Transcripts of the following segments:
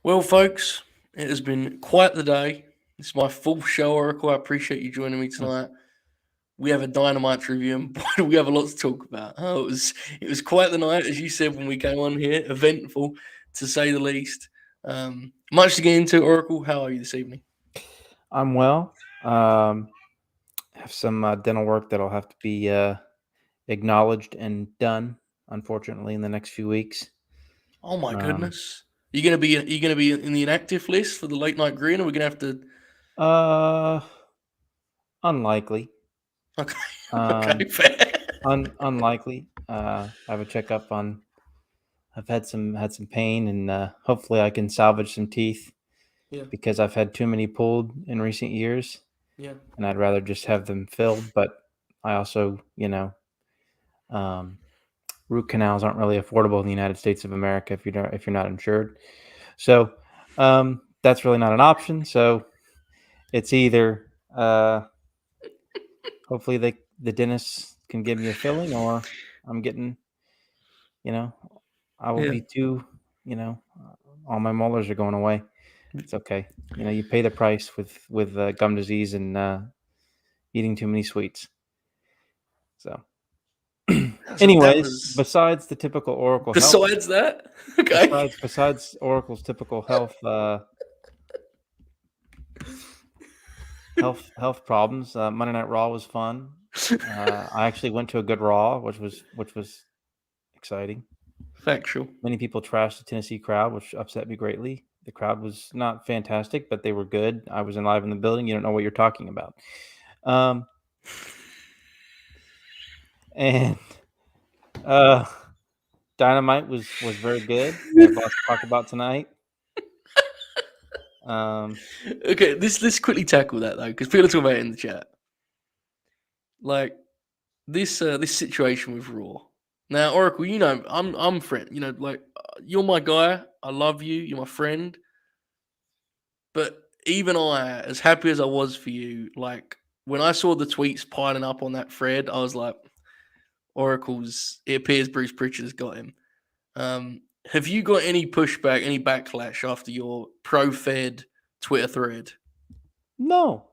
Well, folks, it has been quite the day. This is my full show, Oracle. I appreciate you joining me tonight. We have a Dynamite review, and boy, do we have a lot to talk about. It was quite the night, as you said when we came on here. Eventful, to say the least. Much to get into, Oracle. How are you this evening? I'm well. Have some dental work that'll have to be acknowledged and done, unfortunately, in the next few weeks. Oh my Um, goodness. Are you gonna be in the inactive list for the late night grin? Or we're gonna have to. uh, Unlikely. Okay, okay, Um, fair. Unlikely. I have a checkup on. I've had some pain, and hopefully I can salvage some teeth Yeah, because I've had too many pulled in recent years, yeah. and I'd rather just have them filled. But I also, um, root canals aren't really affordable in the United States of America if you're not insured. So that's really not an option. So it's either hopefully the dentist can give me a filling, or I'm getting, you know, I will Yeah. be too, all my molars are going away. It's okay. You pay the price with gum disease and eating too many sweets. So, That anyways, was. besides the typical Oracle health, Besides that, okay. besides Oracle's typical health problems. Monday Night Raw was fun. I actually went to a good Raw, which was exciting. Factual. Many people trashed the Tennessee crowd, which upset me greatly. The crowd was not fantastic, but they were good. I was live in the building. You don't know what you're talking about. Um, and uh, Dynamite was very good. We have lots to talk about tonight. Um, Okay, let's quickly tackle that though, because people are talking about it in the chat. Like this situation with Raw. Now, Oracle, I'm friend. You're my guy. I love you. You're my friend. But even I, as happy as I was for you, like when I saw the tweets piling up on that thread, I was like, Oracle's. It appears Bruce Pritchard has got him. Have you got any pushback, any backlash after your pro-Fed Twitter thread? no,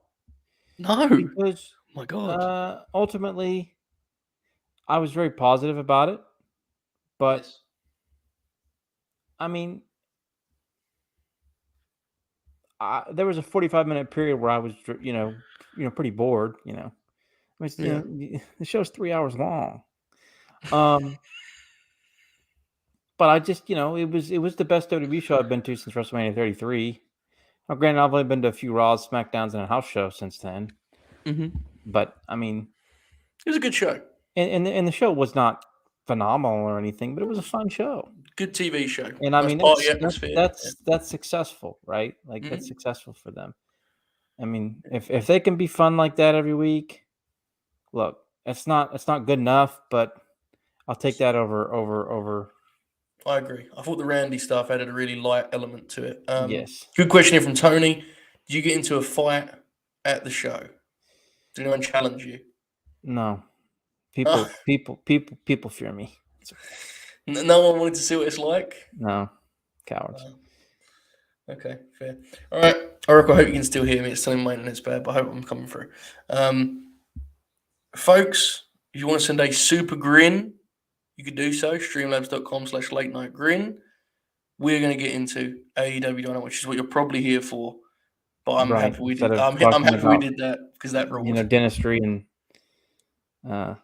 No. because My God. ultimately I was very positive about it, but Yes. I mean, there was a 45-minute period where I was, pretty bored. Yeah. The show's 3 hours long. Um, but I just, it was the best WWE show I've been to since WrestleMania 33. Now, granted, I've only been to a few Raws, SmackDowns, and a house show since then. Mm-hmm. But I mean, It was a good show. and the show was not phenomenal or anything, but it was a fun show. Good TV show. And I Nice mean, party that's atmosphere. that's that's successful, right? Like Yeah. that's successful for them. I mean, if they can be fun like that every week, look, it's not good enough, but I'll take that over. I agree. I thought the Randy stuff added a really light element to it. Yes. Good question here from Tony. Did you get into a fight at the show? Did anyone challenge you? No. Oh, People fear me. It's okay. no one wanted to see what it's like? No. Cowards. Oh, okay, fair. All right. Oracle, I hope you can still hear me. It's telling my internet's bad, but I hope I'm coming through. Um, Folks, if you want to send a super grin, you could do so. Streamlabs.com/late night grin. We're going to get into AEW Dynamite, which is what you're probably here for. But I'm Right. happy we Instead did. of I'm talking happy we about, did that because that ruled. dentistry and uh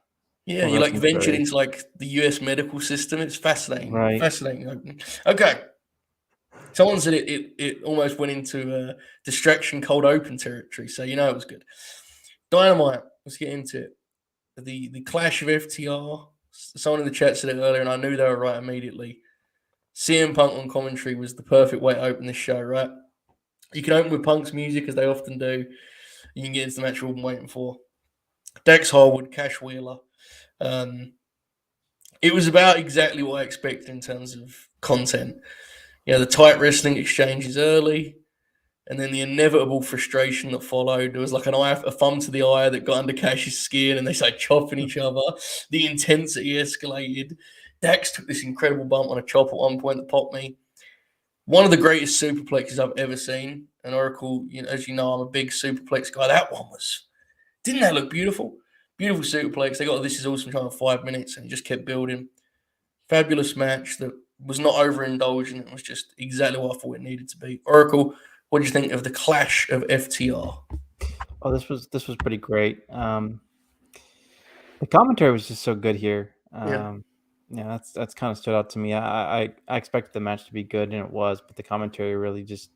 Yeah, pro you like wrestling ventured stories. into like the US medical system. It's fascinating, Right. fascinating. Okay, someone said it almost went into distraction cold open territory, so you know it was good. Dynamite. Let's get into it. The clash of FTR. Someone in the chat said it earlier, and I knew they were right immediately. CM Punk on commentary was the perfect way to open this show, right? You can open with Punk's music, as they often do. You can get into the match we've all been waiting for. Dax Harwood, Cash Wheeler. Um, it was about exactly what I expected in terms of content. The tight wrestling exchanges early, and then the inevitable frustration that followed. There was like a thumb to the eye that got under Cash's skin, and they started chopping each other. The intensity escalated. Dax took this incredible bump on a chop at one point that popped me. One of the greatest superplexes I've ever seen. And Oracle, as you know, I'm a big superplex guy. That one didn't that look beautiful? Beautiful superplex. They got This Is Awesome trying 5 minutes and just kept building. Fabulous match that was not overindulgent. It was just exactly what I thought it needed to be. Oracle, what do you think of the clash of FTR? Oh, this was pretty great. The commentary was just so good here. Yeah. Yeah, that's kind of stood out to me. I expected the match to be good, and it was, but the commentary really just,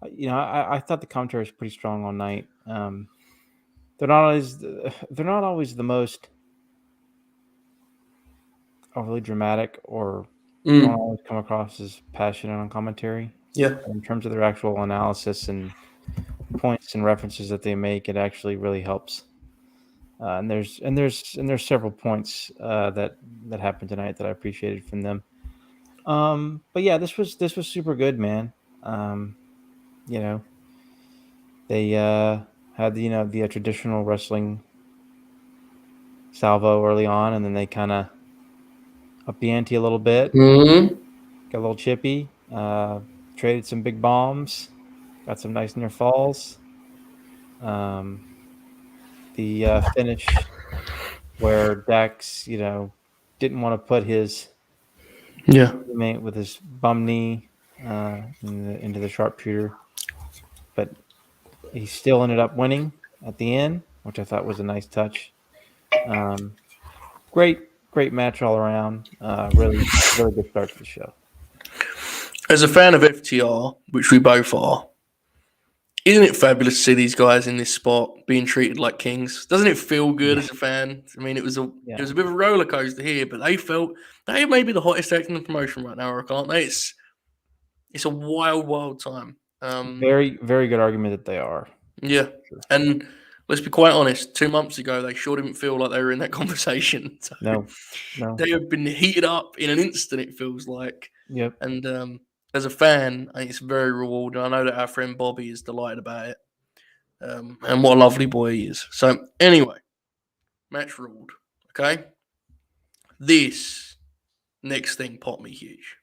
I thought the commentary was pretty strong all night. They're not always the most overly dramatic, or don't always come across as passionate on commentary. Yeah. But in terms of their actual analysis and points and references that they make, it actually really helps. And there's several points that happened tonight that I appreciated from them. But yeah, this was super good, man. You know, they had the traditional wrestling salvo early on, and then they kind of up the ante a little bit, Mm-hmm. got a little chippy, traded some big bombs, got some nice near falls. The finish where Dax, didn't want to put his teammate with his bum knee into the sharpshooter, but he still ended up winning at the end, which I thought was a nice touch. Great match all around. Really good start to the show. As a fan of FTR, which we both are, isn't it fabulous to see these guys in this spot being treated like kings? Doesn't it feel good as a fan? I mean, it was a bit of a roller coaster here, but they may be the hottest act in the promotion right now, aren't they? It's a wild time. Very, very good argument that they are. Yeah, and let's be quite honest. 2 months ago, they sure didn't feel like they were in that conversation. So No. They have been heated up in an instant. It feels like. Yep. And as a fan, I think it's very rewarding. I know that our friend Bobby is delighted about it. And what a lovely boy he is. So anyway, match ruled. Okay. This next thing popped me huge.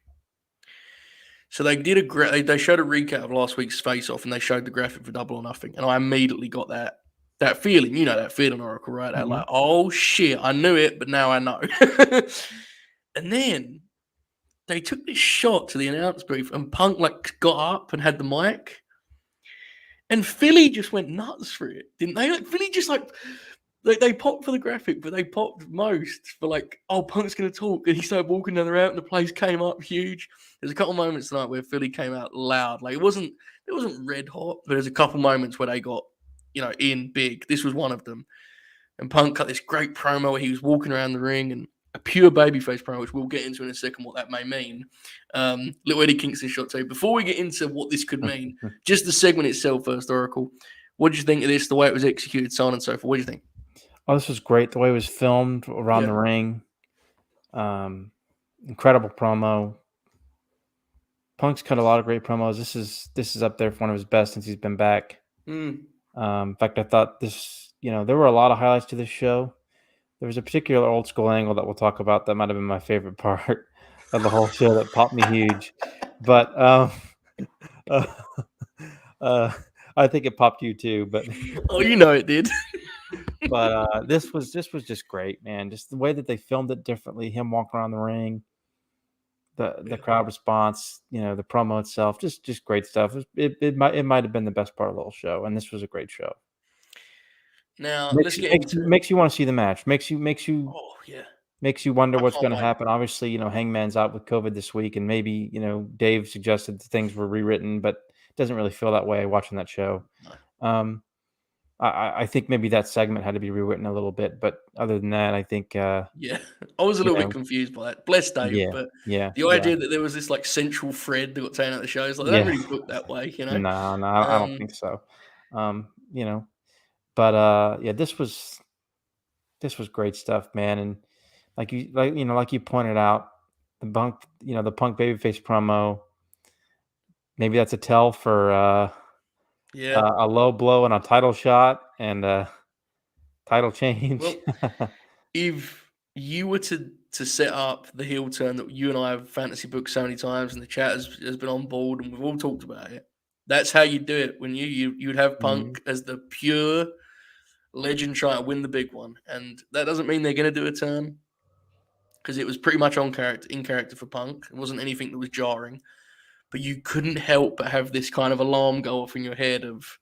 So they did they showed a recap of last week's face off, and they showed the graphic for Double or Nothing, and I immediately got that feeling. You know that feeling, Oracle, right? That like, oh shit, I knew it, but now I know. And then they took this shot to the announce booth, and Punk got up and had the mic, and Philly just went nuts for it, didn't they? Like Philly just they popped for the graphic, but they popped most for oh, Punk's gonna talk, and he started walking down the route, and the place came up huge. There's a couple moments tonight where Philly came out loud, it wasn't red hot, but there's a couple moments where they got in big. This was one of them, and Punk cut this great promo where he was walking around the ring, and a pure babyface promo, which we'll get into in a second what that may mean. Little Eddie Kingston shot too. Before we get into what this could mean, just the segment itself first, Oracle. What did you think of this? The way it was executed, so on and so forth. What do you think? Oh, this was great. The way it was filmed around the ring. Incredible promo. Punk's cut a lot of great promos. This is up there for one of his best since he's been back. In fact, I thought this, there were a lot of highlights to this show. There was a particular old school angle that we'll talk about that might have been my favorite part of the whole show that popped me huge. But I think it popped you too. But oh, it did. But this was just great, man. Just the way that they filmed it differently. Him walking around the ring, the crowd response, the promo itself, just great stuff. It might have been the best part of the whole show, and this was a great show. Now let's get into makes you want to see the match. Makes you oh yeah. Makes you wonder what's going to happen. Obviously, Hangman's out with COVID this week, and maybe Dave suggested things were rewritten, but it doesn't really feel that way watching that show. No. I think maybe that segment had to be rewritten a little bit, but other than that, I think I was a little bit confused by that. Bless Dave, but the idea that there was this central thread that got taken out of the show is they don't really book that way, No, I don't think so. But this was great stuff, man, and like you pointed out, the Punk babyface promo. Maybe that's a tell for a low blow and a title shot and a title change. Well, if you were to to set up the heel turn that you and I have fantasy booked so many times, and the chat has been on board, and we've all talked about it. That's how you do it. When you would have Punk as the pure legend trying to win the big one, and that doesn't mean they're going to do a turn, because it was pretty much in character for Punk. It wasn't anything that was jarring, but you couldn't help but have this kind of alarm go off in your head of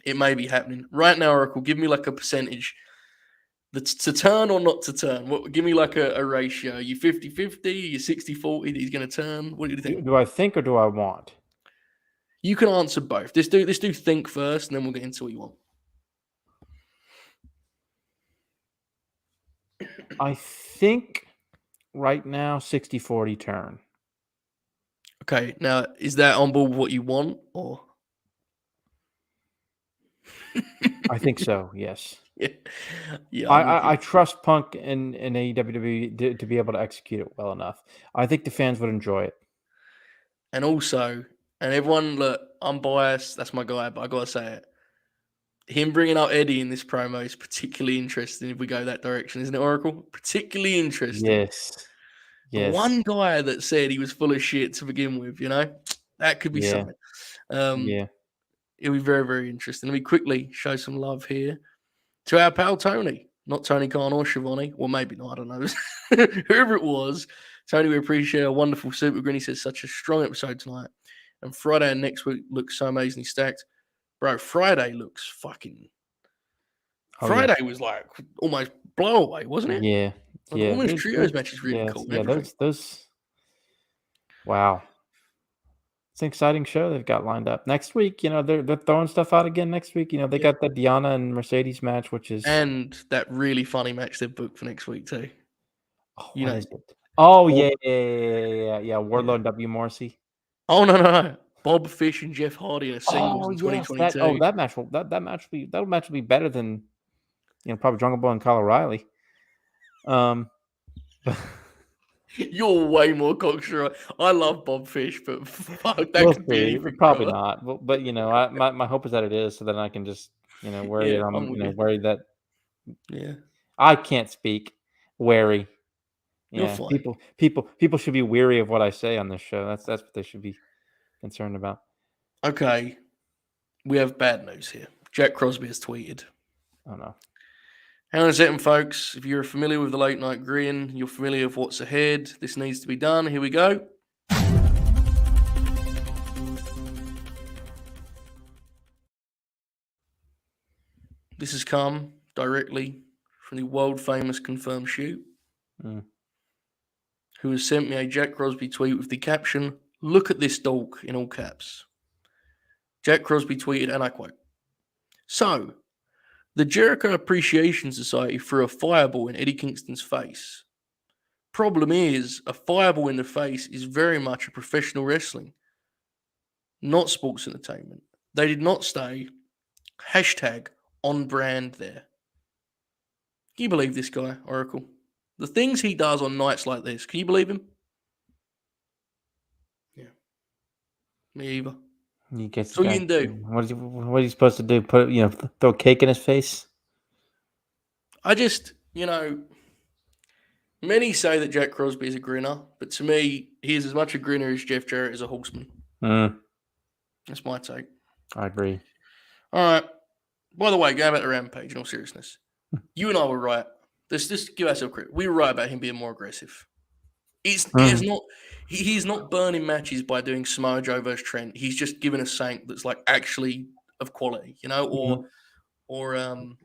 it may be happening right now. Oracle, give me like a percentage. To turn or not to turn? Give me like a ratio. You 50-50, you 60-40 that he's going to turn? What do you think? Do I think or do I want? You can answer both. Let's do think first, and then we'll get into what you want. I think right now 60-40 turn. Okay, now is that on board with what you want, or? I think so, yes. Yeah. I trust Punk and AEW to be able to execute it well enough. I think the fans would enjoy it. And also, and everyone, look, I'm biased. That's my guy, but I got to say it. Him bringing out Eddie in this promo is particularly interesting if we go that direction, isn't it, Oracle? Particularly interesting. Yes. The one guy that said he was full of shit to begin with, that could be something. It'll be very, very interesting. Let me quickly show some love here to our pal Tony, not Tony Khan or Schiavone. Well, maybe not. I don't know. Whoever it was, Tony, we appreciate a wonderful super green. He says such a strong episode tonight. And Friday and next week looks so amazingly stacked. Bro, Friday looks fucking... Friday was like almost blow away, wasn't it? Yeah. Like, the women's trios match is really cool. Yeah, those... Wow. It's an exciting show they've got lined up. Next week, they're throwing stuff out again next week. They got the Deanna and Mercedes match, which is... And that really funny match they've booked for next week, too. Oh, what is it? Oh, yeah. Wardlow W. Morrissey. Oh, no. Bob Fish and Jeff Hardy in a singles in 2022. That match will be better than, probably Jungle Boy and Kyle O'Reilly. You're way more cocksure. I love Bob Fish, but fuck, that could be anything, probably not. But my hope is that it is, so that I can just worry worry that. Yeah, I can't speak. Wary. You're Yeah, fine. people should be weary of what I say on this show. That's what they should be concerned about. Okay, we have bad news here. Jack Crosby has tweeted. Oh no. Hang on a second, folks. If you're familiar with the late night grin, you're familiar with what's ahead. This needs to be done. Here we go. This has come directly from the world famous Confirmed Shoot, who has sent me a Jack Crosby tweet with the caption, "Look at this dog," in all caps. Jack Crosby tweeted, and I quote, "So, the Jericho Appreciation Society threw a fireball in Eddie Kingston's face. Problem is, a fireball in the face is very much a professional wrestling, not sports entertainment. They did not stay #on brand there." Can you believe this guy, Oracle? The things he does on nights like this, can you believe him? Yeah. Me either. That's all you can do. What is he supposed to do? Throw cake in his face? I just, many say that Jack Crosby is a grinner, but to me, he is as much a grinner as Jeff Jarrett is a horseman. That's my take. I agree. All right. By the way, going back to Rampage, in all seriousness, you and I were right. Let's just give ourselves credit. We were right about him being more aggressive. He's not burning matches by doing Samoa Joe versus Trent. He's just given us something that's like actually of quality, or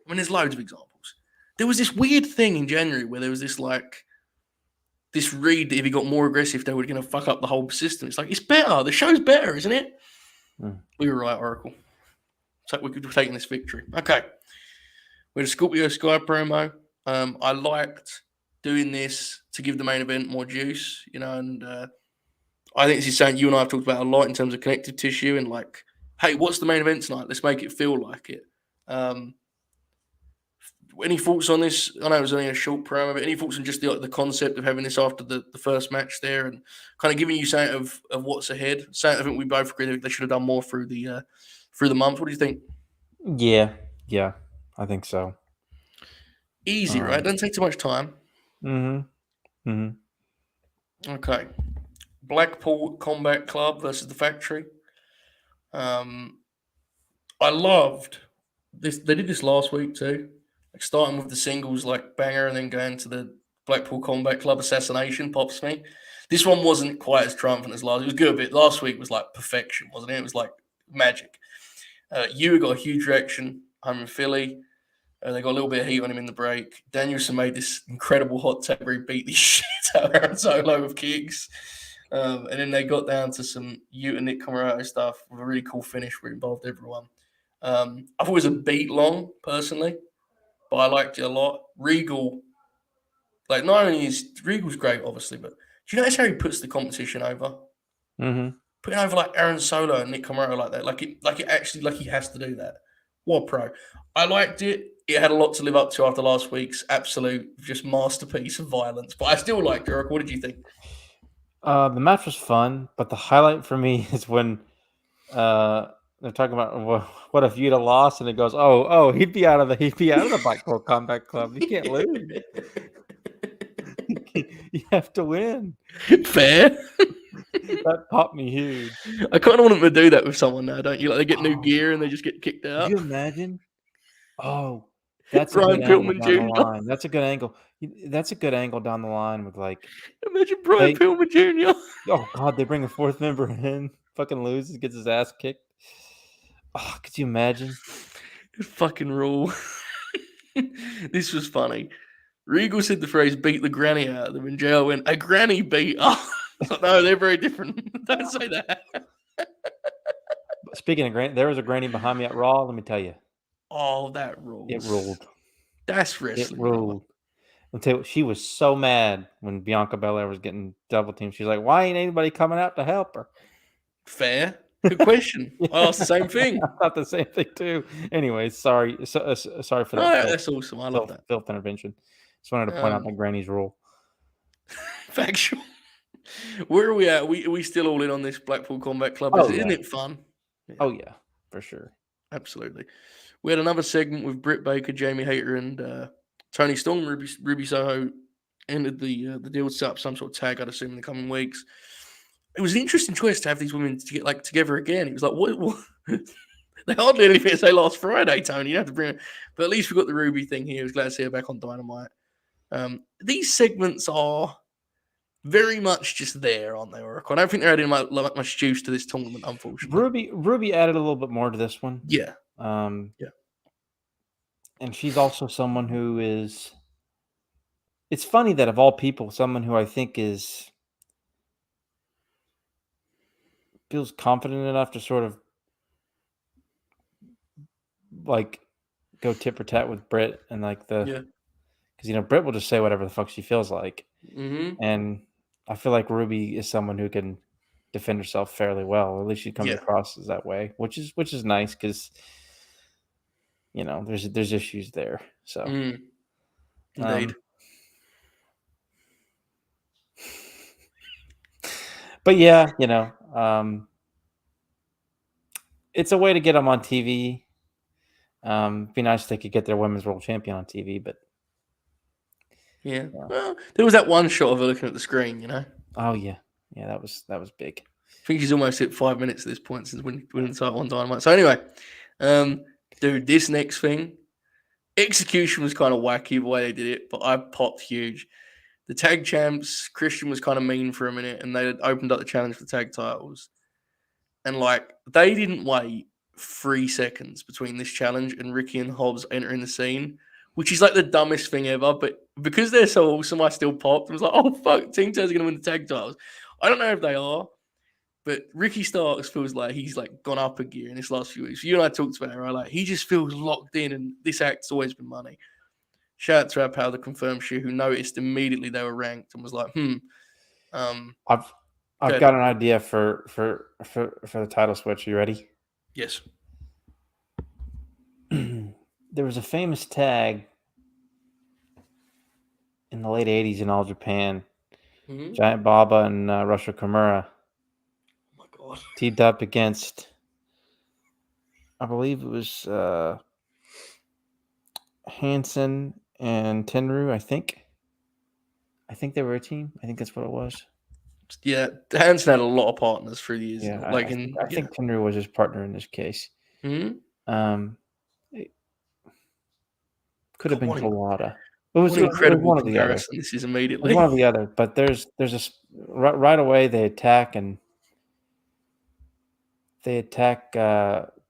there's loads of examples. There was this weird thing in January where there was this read that if he got more aggressive, they were going to fuck up the whole system. It's like, it's better. The show's better, isn't it? We were right, Oracle. So we're taking this victory. Okay. We had a Scorpio Sky promo. I liked doing this to give the main event more juice, and I think this is something you and I have talked about a lot in terms of connective tissue and like, hey, what's the main event tonight? Let's make it feel like it. Any thoughts on this? I know it was only a short promo, but any thoughts on just the concept of having this after the first match there and kind of giving you something of what's ahead? Something I think we both agree that they should have done more through the month. What do you think? Yeah, I think so. Easy, right? Doesn't take too much time. Mm-hmm. Mm-hmm. Okay. Blackpool Combat Club versus the Factory. Um, I loved this. They did this last week too, like starting with the singles like banger and then going to the Blackpool Combat Club assassination. Pops me. This one wasn't quite as triumphant as last. It was good, but last week was like perfection, wasn't it? It was like magic. You got a huge reaction. I'm in Philly. They got a little bit of heat on him in the break. Danielson made this incredible hot tag where he beat the shit out of Aaron Solo with kicks. And then they got down to some Ute and Nick Comoroto stuff with a really cool finish where it involved everyone. I thought it was a beat long, personally, but I liked it a lot. Regal, like, not only is Regal's great, obviously, but do you notice how he puts the competition over? Mm-hmm. Putting over like Aaron Solo and Nick Comoroto like that, like it actually, like he has to do that. What pro? I liked it. It had a lot to live up to after last week's absolute just masterpiece of violence, but I still liked it. Eric, what did you think? The match was fun, but the highlight for me is when they're talking about what if you'd have lost, and it goes, oh, he'd be out of the Blackpool Combat Club. You can't lose. You have to win. Fair. That popped me huge. I kind of want them to do that with someone now, don't you? Like they get new gear and they just get kicked out. Could you imagine? Oh, that's a Brian good angle Pillman down the Jr. line. That's a good angle. That's a good angle down the line with like Imagine Brian they. Pillman Jr. Oh God, they bring a fourth member in. Fucking loses, gets his ass kicked. Oh, could you imagine? Fucking rule. This was funny. Regal said the phrase "beat the granny out of them," and JR went, "A granny beat." Oh, no, they're very different. Don't say that. Speaking of granny, there was a granny behind me at Raw. Let me tell you, Oh, that it rules. ruled. That's It wrestling, brother. ruled. I'll tell you, she was so mad when Bianca Belair was getting double teamed. She's like, "Why ain't anybody coming out to help her?" Fair. Good question. I asked the same thing. I thought the same thing too. Anyway, sorry for Oh, that filth, that's awesome. I love that. filth intervention. Just wanted to point out that Granny's rule. Factual. Where are we at? Are we still all in on this Blackpool Combat Club? Oh, Isn't yeah. it fun? Yeah, Oh yeah, for sure. absolutely. We had another segment with Britt Baker, Jamie Hayter, and Tony Storm. Ruby Soho ended the deal to set up some sort of tag, I'd assume, in the coming weeks. It was an interesting choice to have these women to get like together again. It was like, what? They hardly had anything to say last Friday, Tony. You have to bring it. But at least we got the Ruby thing here. I was glad to see her back on Dynamite. These segments are very much just there, aren't they, Oracle? I don't think they're adding much juice to this tournament, unfortunately. Ruby added a little bit more to this one. Yeah. Yeah. Yeah. And she's also someone who is. It's funny that of all people, someone who I think feels confident enough to sort of like go tit for tat with Britt and like because Britt will just say whatever the fuck she feels like, and I feel like Ruby is someone who can defend herself fairly well. Or at least she comes across as that way, which is nice because there's issues there. So Indeed. But yeah, it's a way to get them on TV. Be nice if they could get their women's world champion on TV, but yeah. Well, there was that one shot of her looking at the screen, Oh yeah, that was big. I think she's almost hit 5 minutes at this point since winning the title on Dynamite. So anyway, dude, this next thing, execution was kind of wacky the way they did it, but I popped huge. The tag champs, Christian was kind of mean for a minute, and they opened up the challenge for the tag titles. And they didn't wait 3 seconds between this challenge and Ricky and Hobbs entering the scene, which is like the dumbest thing ever. But because they're so awesome, I still popped. I was like, oh, fuck, Team Taz are going to win the tag titles. I don't know if they are, but Ricky Starks feels like he's gone up a gear in this last few weeks. You and I talked about it, right? He just feels locked in, and this act's always been money. Shout out to our pal, the Confirmed Shoe, who noticed immediately they were ranked and was like, I've got an idea for the title switch. Are you ready? Yes. There was a famous tag in the late 80s in All Japan. Giant Baba and Russia Kimura. Oh my God. Teamed up against, I believe it was Hansen and Tenryu, I think. I think they were a team. I think that's what it was. Yeah, Hansen had a lot of partners through the years. Yeah, Like I think Tenryu was his partner in this case. Mhm. It could have been What Kawada. what It was incredible one or the other. comparison this is It was immediately. one or the other. But there's right away they attack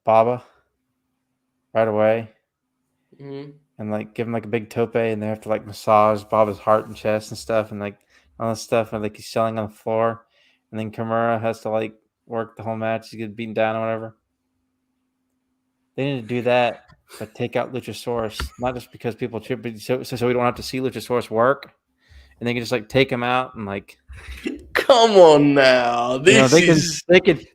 Baba right away. Mhm. And like give him like a big tope, and they have to like massage Baba's heart and chest and stuff, and like all this stuff, and like he's selling on the floor, and then Kimura has to like work the whole match. He's getting beaten down or whatever. They need to do that, but take out Luchasaurus, not just because people cheer, but so we don't have to see Luchasaurus work, and they can just like take him out and like Come on now. This is they could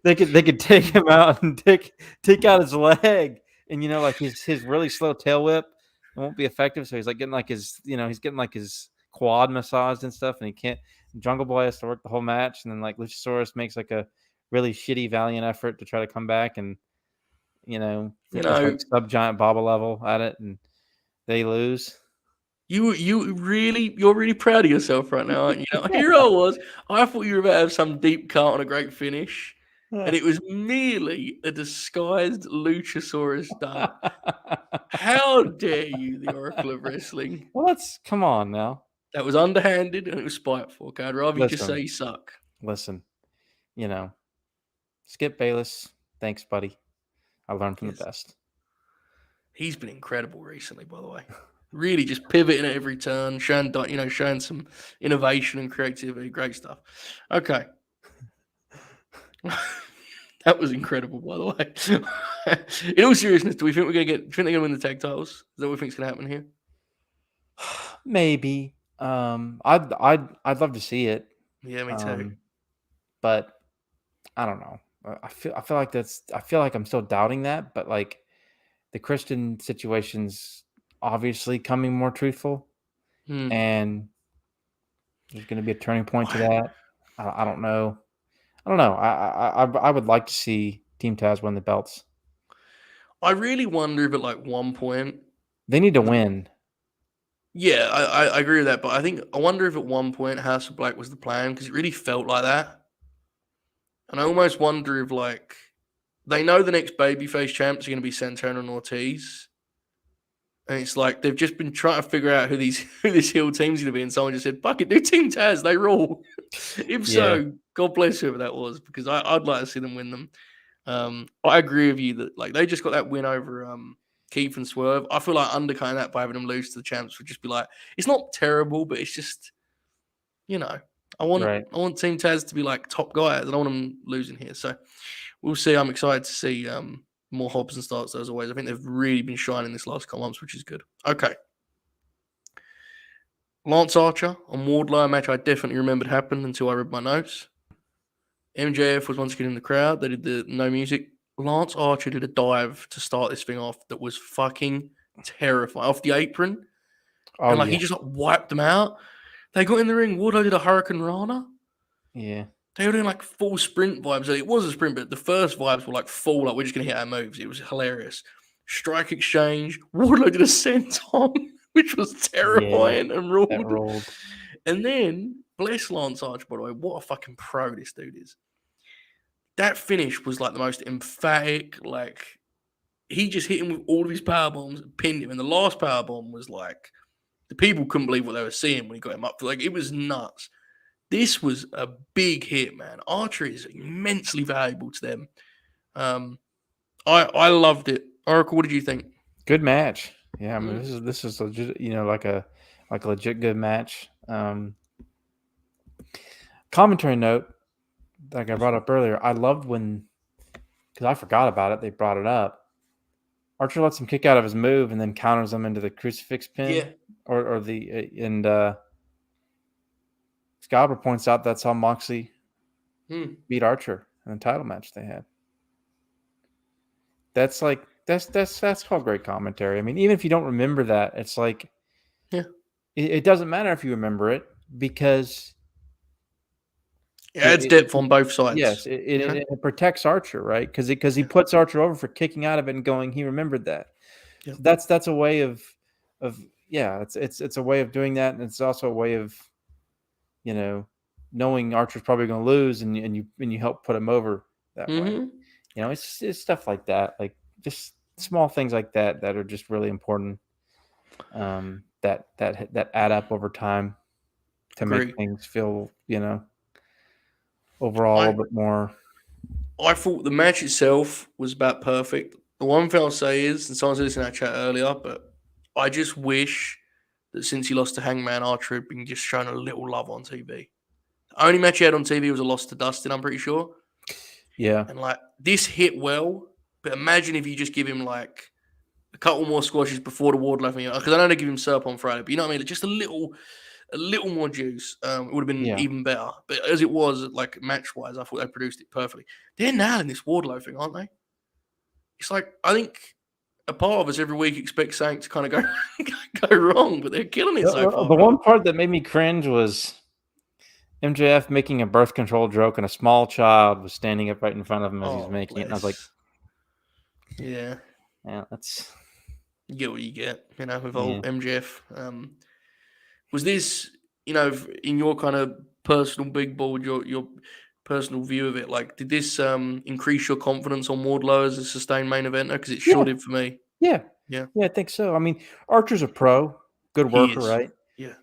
take him out and take out his leg, and like his really slow tail whip. It won't be effective, so he's like getting like his he's getting like his quad massaged and stuff, and he can't. Jungle Boy has to work the whole match, and then like Luchasaurus makes like a really shitty valiant effort to try to come back, and just like sub giant Baba level at it, and they lose. you're really proud of yourself right now, aren't you? Here I was. I thought you were about to have some deep cut on a great finish, and it was merely a disguised Luchasaurus stunt. How dare you, the Oracle of Wrestling? Well, come on now. That was underhanded and it was spiteful. Okay? I'd rather you just say you suck. Listen, Skip Bayless, thanks, buddy. I learned from the best. He's been incredible recently, by the way. Really just pivoting at every turn, showing some innovation and creativity. Great stuff. Okay. That was incredible, by the way. In all seriousness, do you think they're gonna win the tag titles? Is that what we think is gonna happen here? Maybe. I'd love to see it. Yeah, me too. But I don't know. I feel like I'm still doubting that, but like the Christian situation's obviously coming more truthful, and there's going to be a turning point to that. I don't know. I would like to see Team Taz win the belts. I really wonder if at like one point they need to win. Yeah, I agree with that, but I wonder if at one point House of Black was the plan because it really felt like that, and I almost wonder if like they know the next babyface champs are going to be Santana and Ortiz, and it's like they've just been trying to figure out who this heel team's going to be, and someone just said, "Fuck it, do Team Taz, they rule." If so, God bless whoever that was, because I'd like to see them win them. I agree with you that like they just got that win over Keith and Swerve. I feel like undercutting that by having them lose to the champs would just be like, it's not terrible, but it's just, I want Team Taz to be like top guys. I don't want them losing here. So we'll see. I'm excited to see more hops and starts as always. I think they've really been shining this last couple months, which is good. Okay. Lance Archer on Wardlow, a match I definitely remembered happened until I read my notes. MJF was once again in the crowd. They did the no music. Lance Archer did a dive to start this thing off that was fucking terrifying. Off the apron. And he just wiped them out. They got in the ring. Wardlow did a Hurricane Rana. Yeah. They were doing like full sprint vibes. It was a sprint, but the first vibes were like full, like we're just going to hit our moves. It was hilarious. Strike exchange. Wardlow did a senton, which was terrifying and ruled. And then, bless Lance Archer, by the way, what a fucking pro this dude is. That finish was like the most emphatic, like he just hit him with all of his power bombs, pinned him, and the last power bomb was like the people couldn't believe what they were seeing when he got him up. Like it was nuts. This was a big hit, man. Archer is immensely valuable to them. I loved it. Oracle, what did you think? Good match. Yeah, I mean this is legit, like a legit good match. Commentary note, like I brought up earlier, I loved when, because I forgot about it, they brought it up. Archer lets him kick out of his move and then counters him into the crucifix pin, Scalper points out that's how Moxley beat Archer in the title match they had. That's called great commentary. I mean, even if you don't remember that, it's like, it doesn't matter if you remember it because it adds depth on both sides. Yes, it protects Archer, right? Because he puts Archer over for kicking out of it and going, he remembered that. Yeah. So that's a way of it's a way of doing that, and it's also a way of knowing Archer's probably going to lose, and you help put him over that way. Mm-hmm. It's stuff like that, like just small things like that are just really important. That add up over time to Agree. make things feel, overall a little bit more. I thought the match itself was about perfect. The one thing I'll say is, and someone said this in our chat earlier, but I just wish that since he lost to Hangman, Archer had been just shown a little love on TV. The only match he had on TV was a loss to Dustin, I'm pretty sure. Yeah. And like this hit well, but imagine if you just give him like a couple more squashes before the Wardlow thing, because I know they give him Serp on Friday, but you know what I mean? Just a little more juice. It would have been even better. But as it was, like match wise, I thought they produced it perfectly. They're nailing this Wardlow thing, aren't they? It's like I think a part of us every week expects something to kind of go wrong, but they're killing it so far. The one part that made me cringe was MJF making a birth control joke, and a small child was standing up right in front of him as he was making it. And I was like, yeah, that's you get what you get, with old MJF. Was this, in your kind of personal big board, your personal view of it, like, did this increase your confidence on Wardlow as a sustained main eventer? Because it sure did for me. Yeah, I think so. I mean, Archer's a pro, good worker, right? Yeah.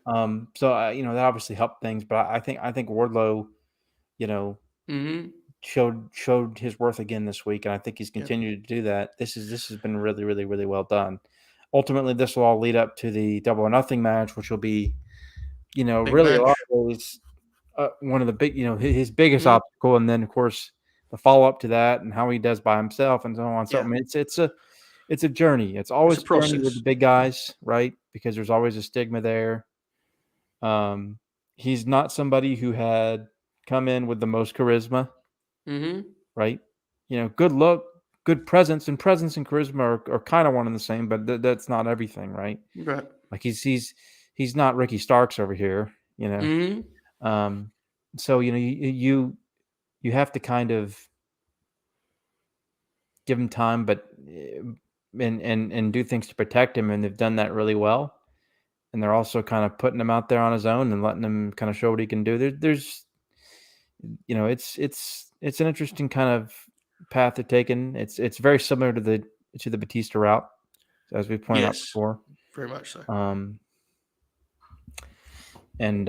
So that obviously helped things, but I think Wardlow, showed his worth again this week, and I think he's continued to do that. This has been really, really, really well done. Ultimately, this will all lead up to the Double or Nothing match, which will be, really a lot of ways, one of the big, his biggest obstacle, and then of course the follow up to that and how he does by himself and so on. So I mean, it's a journey. It's always a journey with the big guys, right? Because there's always a stigma there. He's not somebody who had come in with the most charisma, right? Good look, good presence, and charisma are kind of one and the same, but that's not everything, right? Right. Like he's not Ricky Starks over here, So you have to kind of give him time, but and do things to protect him, and they've done that really well. And they're also kind of putting him out there on his own and letting him kind of show what he can do. There's it's an interesting kind of path they're taking. It's very similar to the Batista route, as we pointed out before. Very much so. And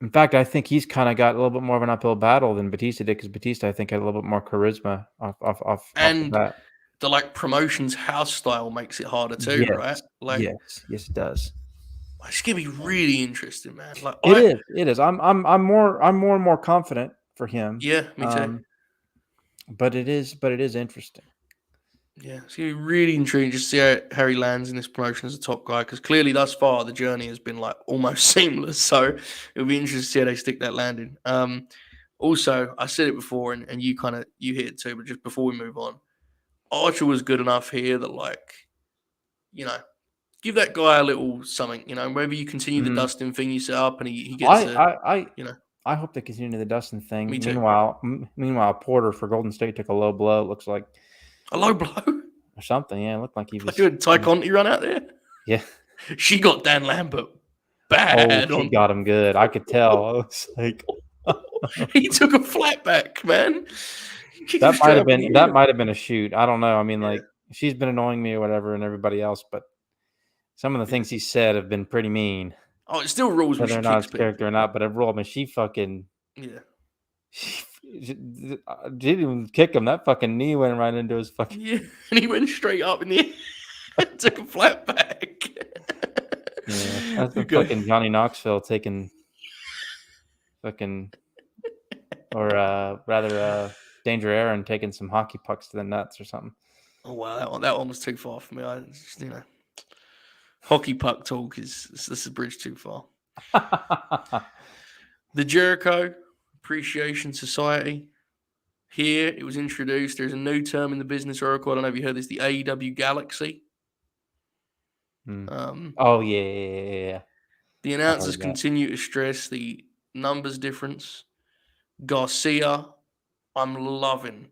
in fact, I think he's kind of got a little bit more of an uphill battle than Batista did, because Batista, I think, had a little bit more charisma off and the bat. The like promotions house style makes it harder too, right? Like, yes, it does. It's gonna be really interesting, man. Like it is. I'm more and more confident for him. Yeah, me too. But it is interesting. Yeah, it's gonna be really intriguing to see how he lands in this promotion as a top guy, because clearly thus far the journey has been like almost seamless. So it'll be interesting to see how they stick that landing. Also, I said it before, and you hit it too, but just before we move on, Archer was good enough here that, like, give that guy a little something, maybe you continue the Dustin thing you set up and he gets I hope they continue the Dustin thing. Me too. Meanwhile, Porter for Golden State took a low blow, it looks like. A low blow? Or something, yeah. It looked like he was doing Ty Conti run out there? Yeah. She got Dan Lambert bad. She got him good. I could tell. I was like he took a flat back, man. That might have been a shoot. I don't know. I mean, like, she's been annoying me or whatever, and everybody else, but some of the things he said have been pretty mean. Oh, it still rules whether or not his character or not, but it ruled. I mean, she fucking she didn't even kick him. That fucking knee went right into his fucking and he went straight up in the air. Took a flat back. That's the fucking Johnny Knoxville taking fucking, or rather Danger Aaron taking some hockey pucks to the nuts or something. Oh wow, that one was too far for me. I just, hockey puck talk this is a bridge too far. The Jericho Appreciation Society. Here it was introduced. There's a new term in the business oracle. I don't know if you heard this. The AEW Galaxy. Oh yeah. The announcers continue to stress the numbers difference. Garcia, I'm loving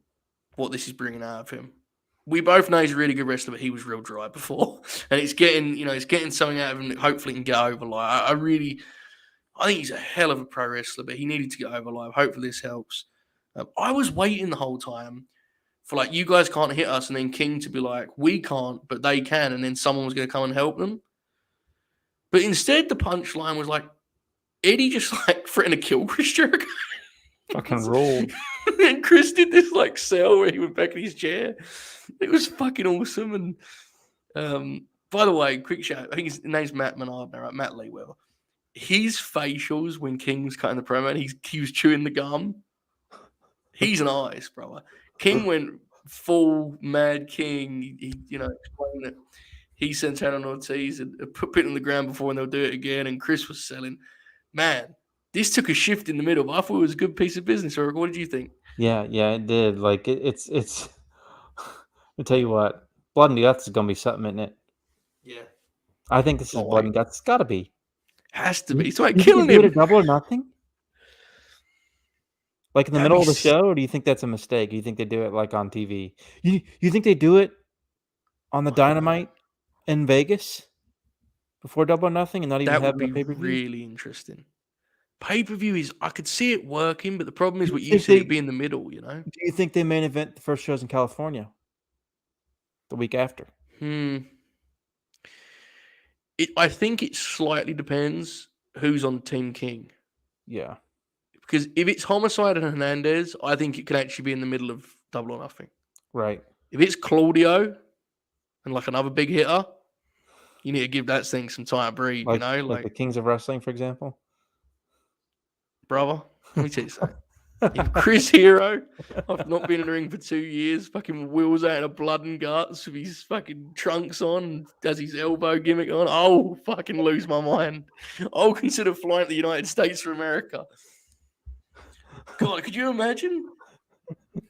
what this is bringing out of him. We both know he's a really good wrestler, but he was real dry before, and it's getting something out of him that hopefully can get over. Like I think he's a hell of a pro wrestler, but he needed to get over live. Hopefully this helps. I was waiting the whole time for like, you guys can't hit us, and then King to be like, we can't, but they can, and then someone was going to come and help them. But instead, the punchline was like, Eddie just like threatened to kill Chris Jericho. Fucking ruled. And Chris did this like sell where he went back in his chair. It was fucking awesome. And by the way, quick shout. I think his name's Matt Menard now, right? Matt Leewell. His facials when King was cutting the promo, and he was chewing the gum. He's an artist, brother. King went full Mad King. He explained that he sent Santana and Ortiz and put it on the ground before, and they'll do it again. And Chris was selling. Man, this took a shift in the middle. I thought it was a good piece of business. Eric, what did you think? Yeah, it did. Like it's. I'll tell you what, Blood and Guts is gonna be something, isn't it? Yeah, I think this is Blood and Guts. It's got to be. Has to be. It's like you killing think they him. do it a Double or Nothing? Like in the middle of the show, or do you think that's a mistake? Do you think they do it like on TV? You think they do it on the Dynamite in Vegas before Double or Nothing, and not even have a pay-per-view? Really interesting. Pay-per-view is, I could see it working, but the problem is what you said, it'd be in the middle, you know? Do you think they main event the first shows in California the week after? I think it slightly depends who's on Team King. Yeah. Because if it's Homicide and Hernandez, I think it could actually be in the middle of Double or Nothing. Right. If it's Claudio and like another big hitter, you need to give that thing some time to breathe, like, you know? Like the Kings of Wrestling, for example? Brother, let me tell you something. If Chris Hero, I've not been in the ring for 2 years, fucking wheels out in a blood and guts with his fucking trunks on and does his elbow gimmick on, I'll fucking lose my mind. I'll consider flying to the United States for America. God, could you imagine?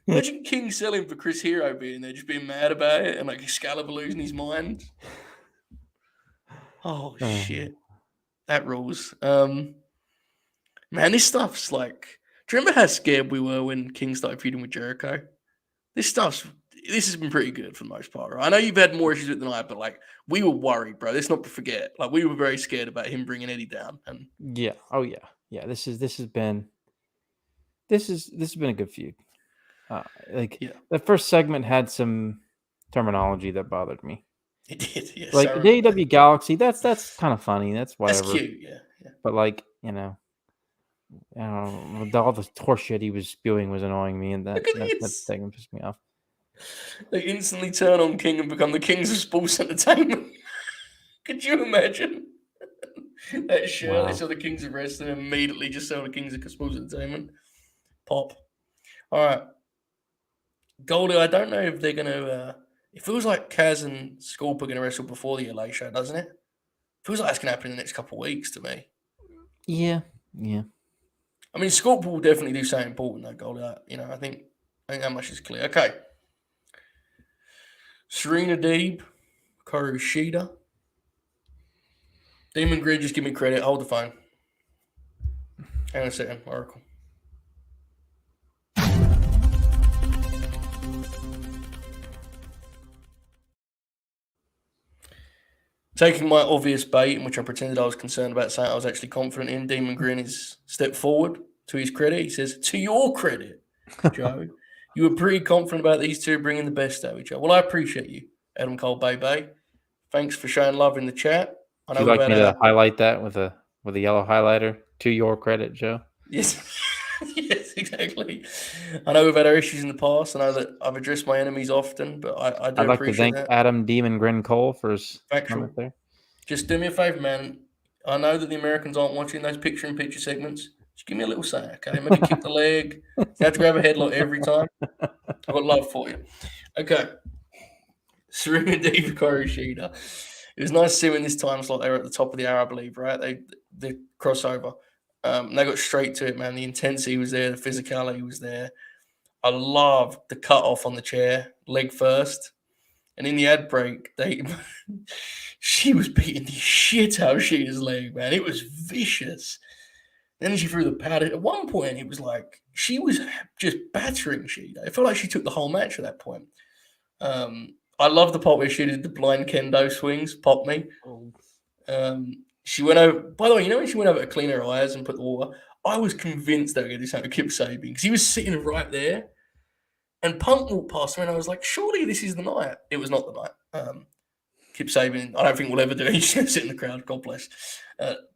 Imagine King selling for Chris Hero being there, just being mad about it, and like Excalibur losing his mind. Oh, shit. That rules. Man, this stuff's like... Do you remember how scared we were when King started feuding with Jericho? This has been pretty good for the most part, right? I know you've had more issues with it than I, but like we were worried, bro. Let's not forget. Like we were very scared about him bringing Eddie down. And yeah, oh yeah. This has been a good feud. The first segment had some terminology that bothered me. It did, yes. Like the AEW Galaxy, that's kind of funny. That's whatever. That's cute, yeah. But like, I don't know, all the horse shit he was spewing was annoying me, and that segment pissed me off. They instantly turn on King and become the kings of sports entertainment. Could you imagine? That shirt, they saw the Kings of Wrestling and immediately just sell the Kings of Sports Entertainment. Pop. All right. Goldie, I don't know if they're going to... it feels like Kaz and Scorpio are going to wrestle before the LA show, doesn't it? Feels like that's going to happen in the next couple of weeks to me. Yeah. I mean, Scorpio will definitely do something important, though, Goldie. I think that much is clear. Okay. Serena Deeb, Karu Shida. Demon Grid, just give me credit. Hold the phone. Hang on a second, Oracle. Taking my obvious bait, in which I pretended I was concerned about something I was actually confident in, Demon Grin has stepped forward. To his credit, he says, to your credit, Joe, you were pretty confident about these two bringing the best out of each other. Well, I appreciate you, Adam Cole Bebe. Thanks for showing love in the chat. Would you like me to highlight that with a yellow highlighter? To your credit, Joe. Yes. Yes, exactly. I know we've had our issues in the past. I know that I've addressed my enemies often, but I do appreciate that. I'd like to thank Adam Demon Grin Cole for his comment there. Just do me a favor, man. I know that the Americans aren't watching those picture-in-picture segments. Just give me a little say, okay? Maybe kick the leg. You have to grab a headlock every time. I've got love for you. Okay. Serena Deeb, Karu Shida. It was nice to see when this time slot they were at the top of the hour, I believe, right? The crossover. They got straight to it, man. The intensity was there. The physicality was there. I loved the cut off on the chair, leg first. And in the ad break, she was beating the shit out of Shida's leg, man. It was vicious. Then she threw the powder. At one point, it was like she was just battering Shida. It felt like she took the whole match at that point. I love the part where she did the blind kendo swings, pop me. She went over. By the way, when she went over to clean her eyes and put the water, I was convinced they were going to do something to Kip Sabian because he was sitting right there, and Punk walked past her, and I was like, "Surely this is the night." It was not the night. Kip Sabian, I don't think we'll ever do it. He's going to sit in the crowd. God bless.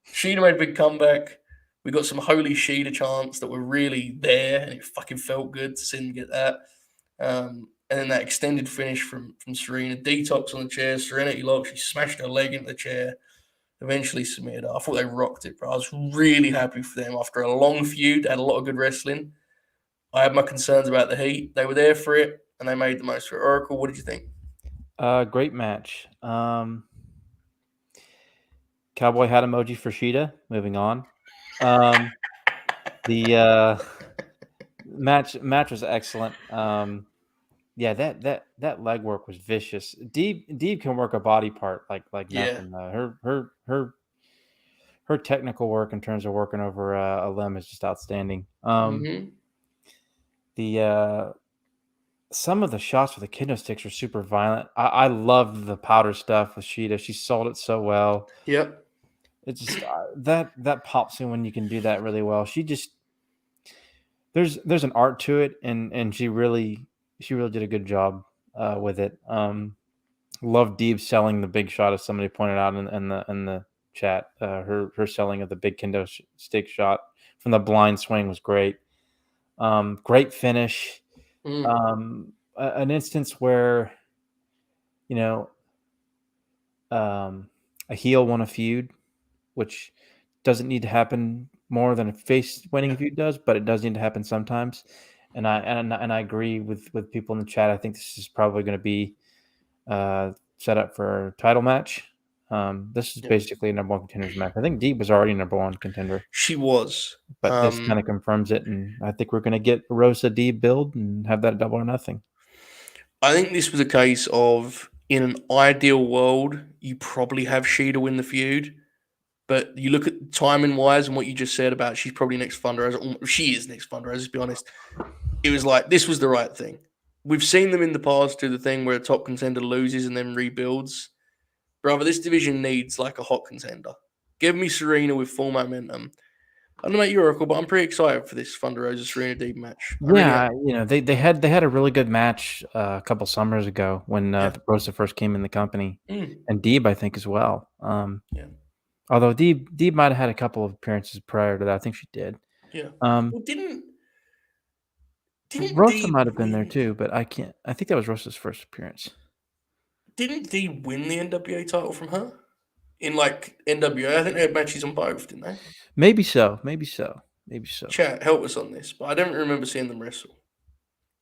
Sheeta made a big comeback. We got some holy Sheeta chants that were really there, and it fucking felt good to see them get that. And then that extended finish from Serena. Detox on the chair. Serenity lock. She smashed her leg into the chair. Eventually submitted her. I thought they rocked it, bro. I was really happy for them after a long feud. They had a lot of good wrestling. I had my concerns about the heat. They were there for it, and they made the most of it. Oracle, what did you think? Great match. Cowboy hat emoji for Sheeta. Moving on. The match was excellent. Yeah, that leg work was vicious. Deeb can work a body part like nothing. Her technical work in terms of working over a limb is just outstanding. The some of the shots with the kendo sticks are super violent. I loved the powder stuff with Sheeta. She sold it so well. Yep. It's just that pops in when you can do that really well. She just there's an art to it, and she really did a good job with it. Love Deeb selling the big shot, as somebody pointed out in the chat. Her selling of the big kendo stick shot from the blind swing was great. Great finish. An instance where a heel won a feud, which doesn't need to happen more than a face winning a feud does, but it does need to happen sometimes. And I agree with people in the chat. I think this is probably going to be set up for a title match. This is basically a number one contenders match. I think Deeb was already number one contender. She was, but this kind of confirms it, and I think we're going to get a Rosa Deeb build and have that double or nothing. I think this was a case of, in an ideal world, you probably have Sheeta win the feud. But you look at timing wise and what you just said about she's probably next fundraiser. She is next fundraiser, let's be honest. It was like, this was the right thing. We've seen them in the past do the thing where a top contender loses and then rebuilds. Brother, this division needs like a hot contender. Give me Serena with full momentum. I don't know about you, Oracle, but I'm pretty excited for this Thunder Rosa Serena Deeb match. They had a really good match a couple summers ago when Rosa first came in the company, and Deeb I think as well. Although Deeb might have had a couple of appearances prior to that, I think she did. Yeah. Didn't Rosa Deeb might have been there too, but I think that was Rosa's first appearance. Didn't Deeb win the NWA title from her in like NWA? I think they had matches on both, didn't they? Maybe so. Chat, help us on this, but I don't remember seeing them wrestle.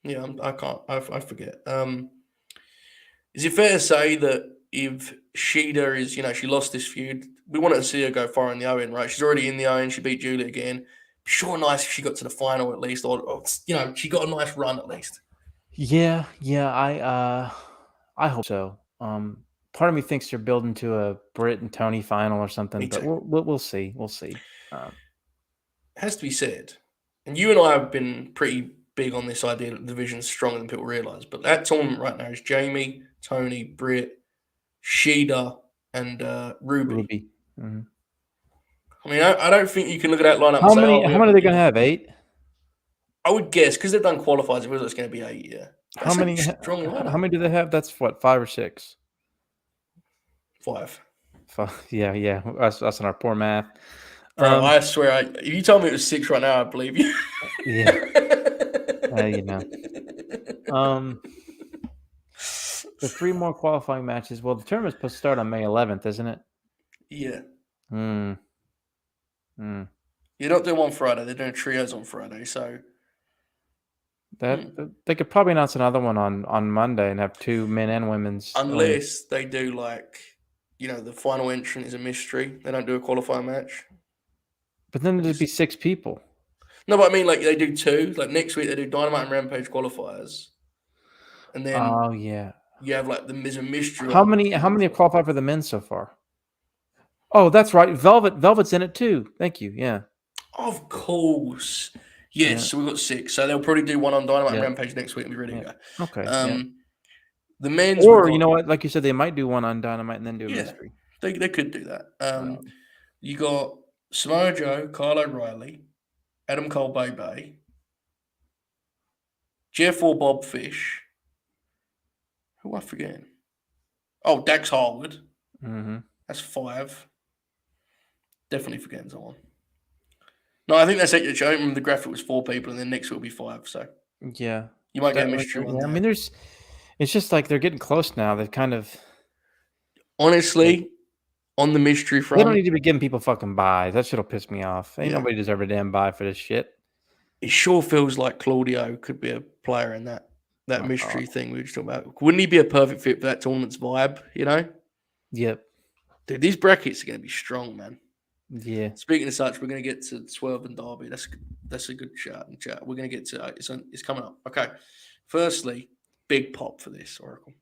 Yeah, I can't. I forget. Is it fair to say that if Sheeta is, she lost this feud, we wanted to see her go far in the Owen, right? She's already in the Owen. She beat Julie again. Sure, nice if she got to the final at least, or she got a nice run at least. Yeah. I hope so. Part of me thinks they're building to a Britt and Tony final or something, but we'll see. We'll see. It has to be said, and you and I have been pretty big on this idea that the division's stronger than people realize, but that tournament right now is Jamie, Tony, Britt, Sheeta, and Ruby. Mm-hmm. I mean, I don't think you can look at that lineup. How many are they going to have? 8? I would guess because they've done qualifiers. It was it's going to be 8. Yeah. How many do they have? That's what, 5 or 6. 5. Yeah. Us and our poor math. Bro, I swear, if you told me it was 6 right now, I'd believe you. Yeah. The 3 more qualifying matches. Well, the tournament's supposed to start on May 11th, isn't it? Yeah. You're not doing one Friday. They're doing trios on Friday, so they could probably announce another one on Monday and have 2 men and women's. Unless they do the final entrant is a mystery. They don't do a qualifying match. But then there'd be 6 people. No, but I mean, they do 2. Like next week, they do Dynamite and Rampage qualifiers, and then you have there's a mystery. How many have qualified for the men so far? Oh, that's right. Velvet's in it too. Thank you. Yeah. Of course. Yes. So we've got 6. So they'll probably do one on Dynamite and Rampage next week and be ready to go. Okay. The men's, or you know what? Like you said, they might do one on Dynamite and then do a mystery. They could do that. You got Samoa Joe, Kyle O'Reilly, Adam Cole, Bay, Jeff or Bob Fish. Who am I forgetting? Oh, Dax Harwood. Mm-hmm. That's 5. Definitely forgetting someone. No, I think that's it. I don't remember the graphic was 4 people, and then next will be 5. So Yeah. you might get a mystery one. Yeah, I mean, it's just like they're getting close now. They've kind of. Honestly, on the mystery front, They don't need to be giving people fucking buys. That shit'll piss me off. Ain't Yeah. nobody deserve a damn buy for this shit. It sure feels like Claudio could be a player in that Oh, mystery thing we were just talking about. Wouldn't he be a perfect fit for that tournament's vibe, you know? Yep. Dude, these brackets are going to be strong, man. Yeah. Speaking of such, we're going to get to Swerve and Derby. That's a good chat. We're going to get to it's coming up. Okay. Firstly, big pop for this, Oracle.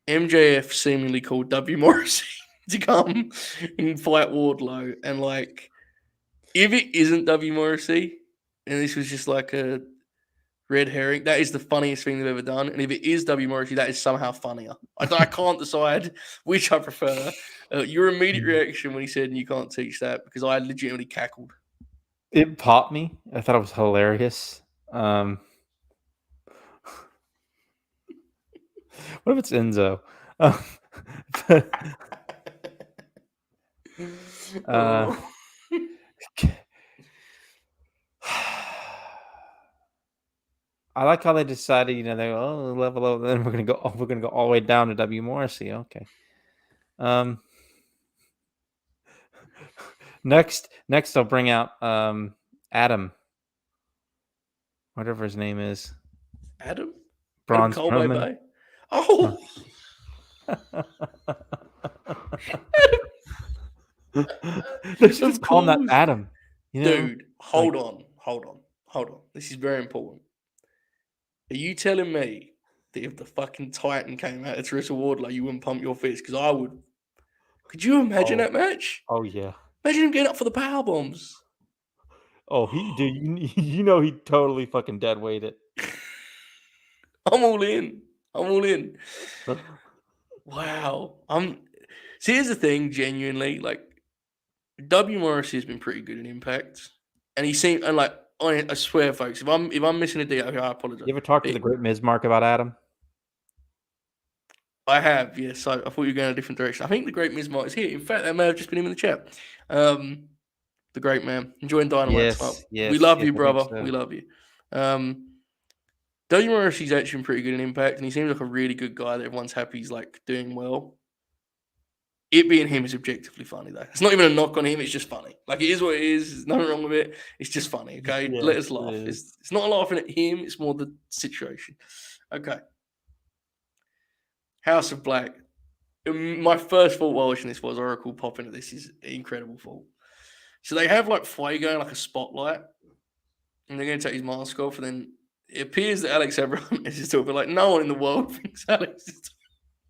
MJF seemingly called W. Morrissey to come and fight Wardlow. And, like, if it isn't W. Morrissey, and this was just like a red herring, that is the funniest thing they've ever done. And if it is W. Morrissey, that is somehow funnier. I can't decide which I prefer. Your immediate reaction when he said you can't teach that, because I legitimately cackled. It popped me. I thought it was hilarious. What if it's Enzo? I like how they decided, they go, level up, then we're gonna go all the way down to W. Morrissey. Okay. Next they'll bring out Adam, whatever his name is. Adam? Braun Cole, Strowman. Bay? Oh. They should just call him that Adam. Dude, hold on. This is very important. Are you telling me that if the fucking Titan came out to wrestle Wardlow, you wouldn't pump your fist? Because I would. Could you imagine that match? Oh yeah. Imagine him getting up for the power bombs. Oh, he totally fucking dead weighted. I'm all in. Wow. See, here's the thing, genuinely, like, W. Morrissey has been pretty good in Impact. And he seemed, and like, I swear, folks, if I'm missing a deal, I apologize. You ever talk to the Great Miz Mark about Adam? I have, yes. I thought you were going a different direction. I think the Great Miz Mark is here. In fact, that may have just been him in the chat. The great man. Enjoying Dynamite. Yes, we love you, brother. So. We love you. W. Morrissey's actually pretty good in Impact, and he seems like a really good guy that everyone's happy he's like doing well. It being him is objectively funny, though. It's not even a knock on him. It's just funny. Like, it is what it is. There's nothing wrong with it. It's just funny, okay? Yeah, let us laugh. It's not laughing at him. It's more the situation. Okay. House of Black. My first thought while watching this was Oracle popping at this is an incredible thought. So they have like Fuego, like a spotlight, and they're going to take his mask off, and then it appears that Alex Abraham is just talking, like, no one in the world thinks Alex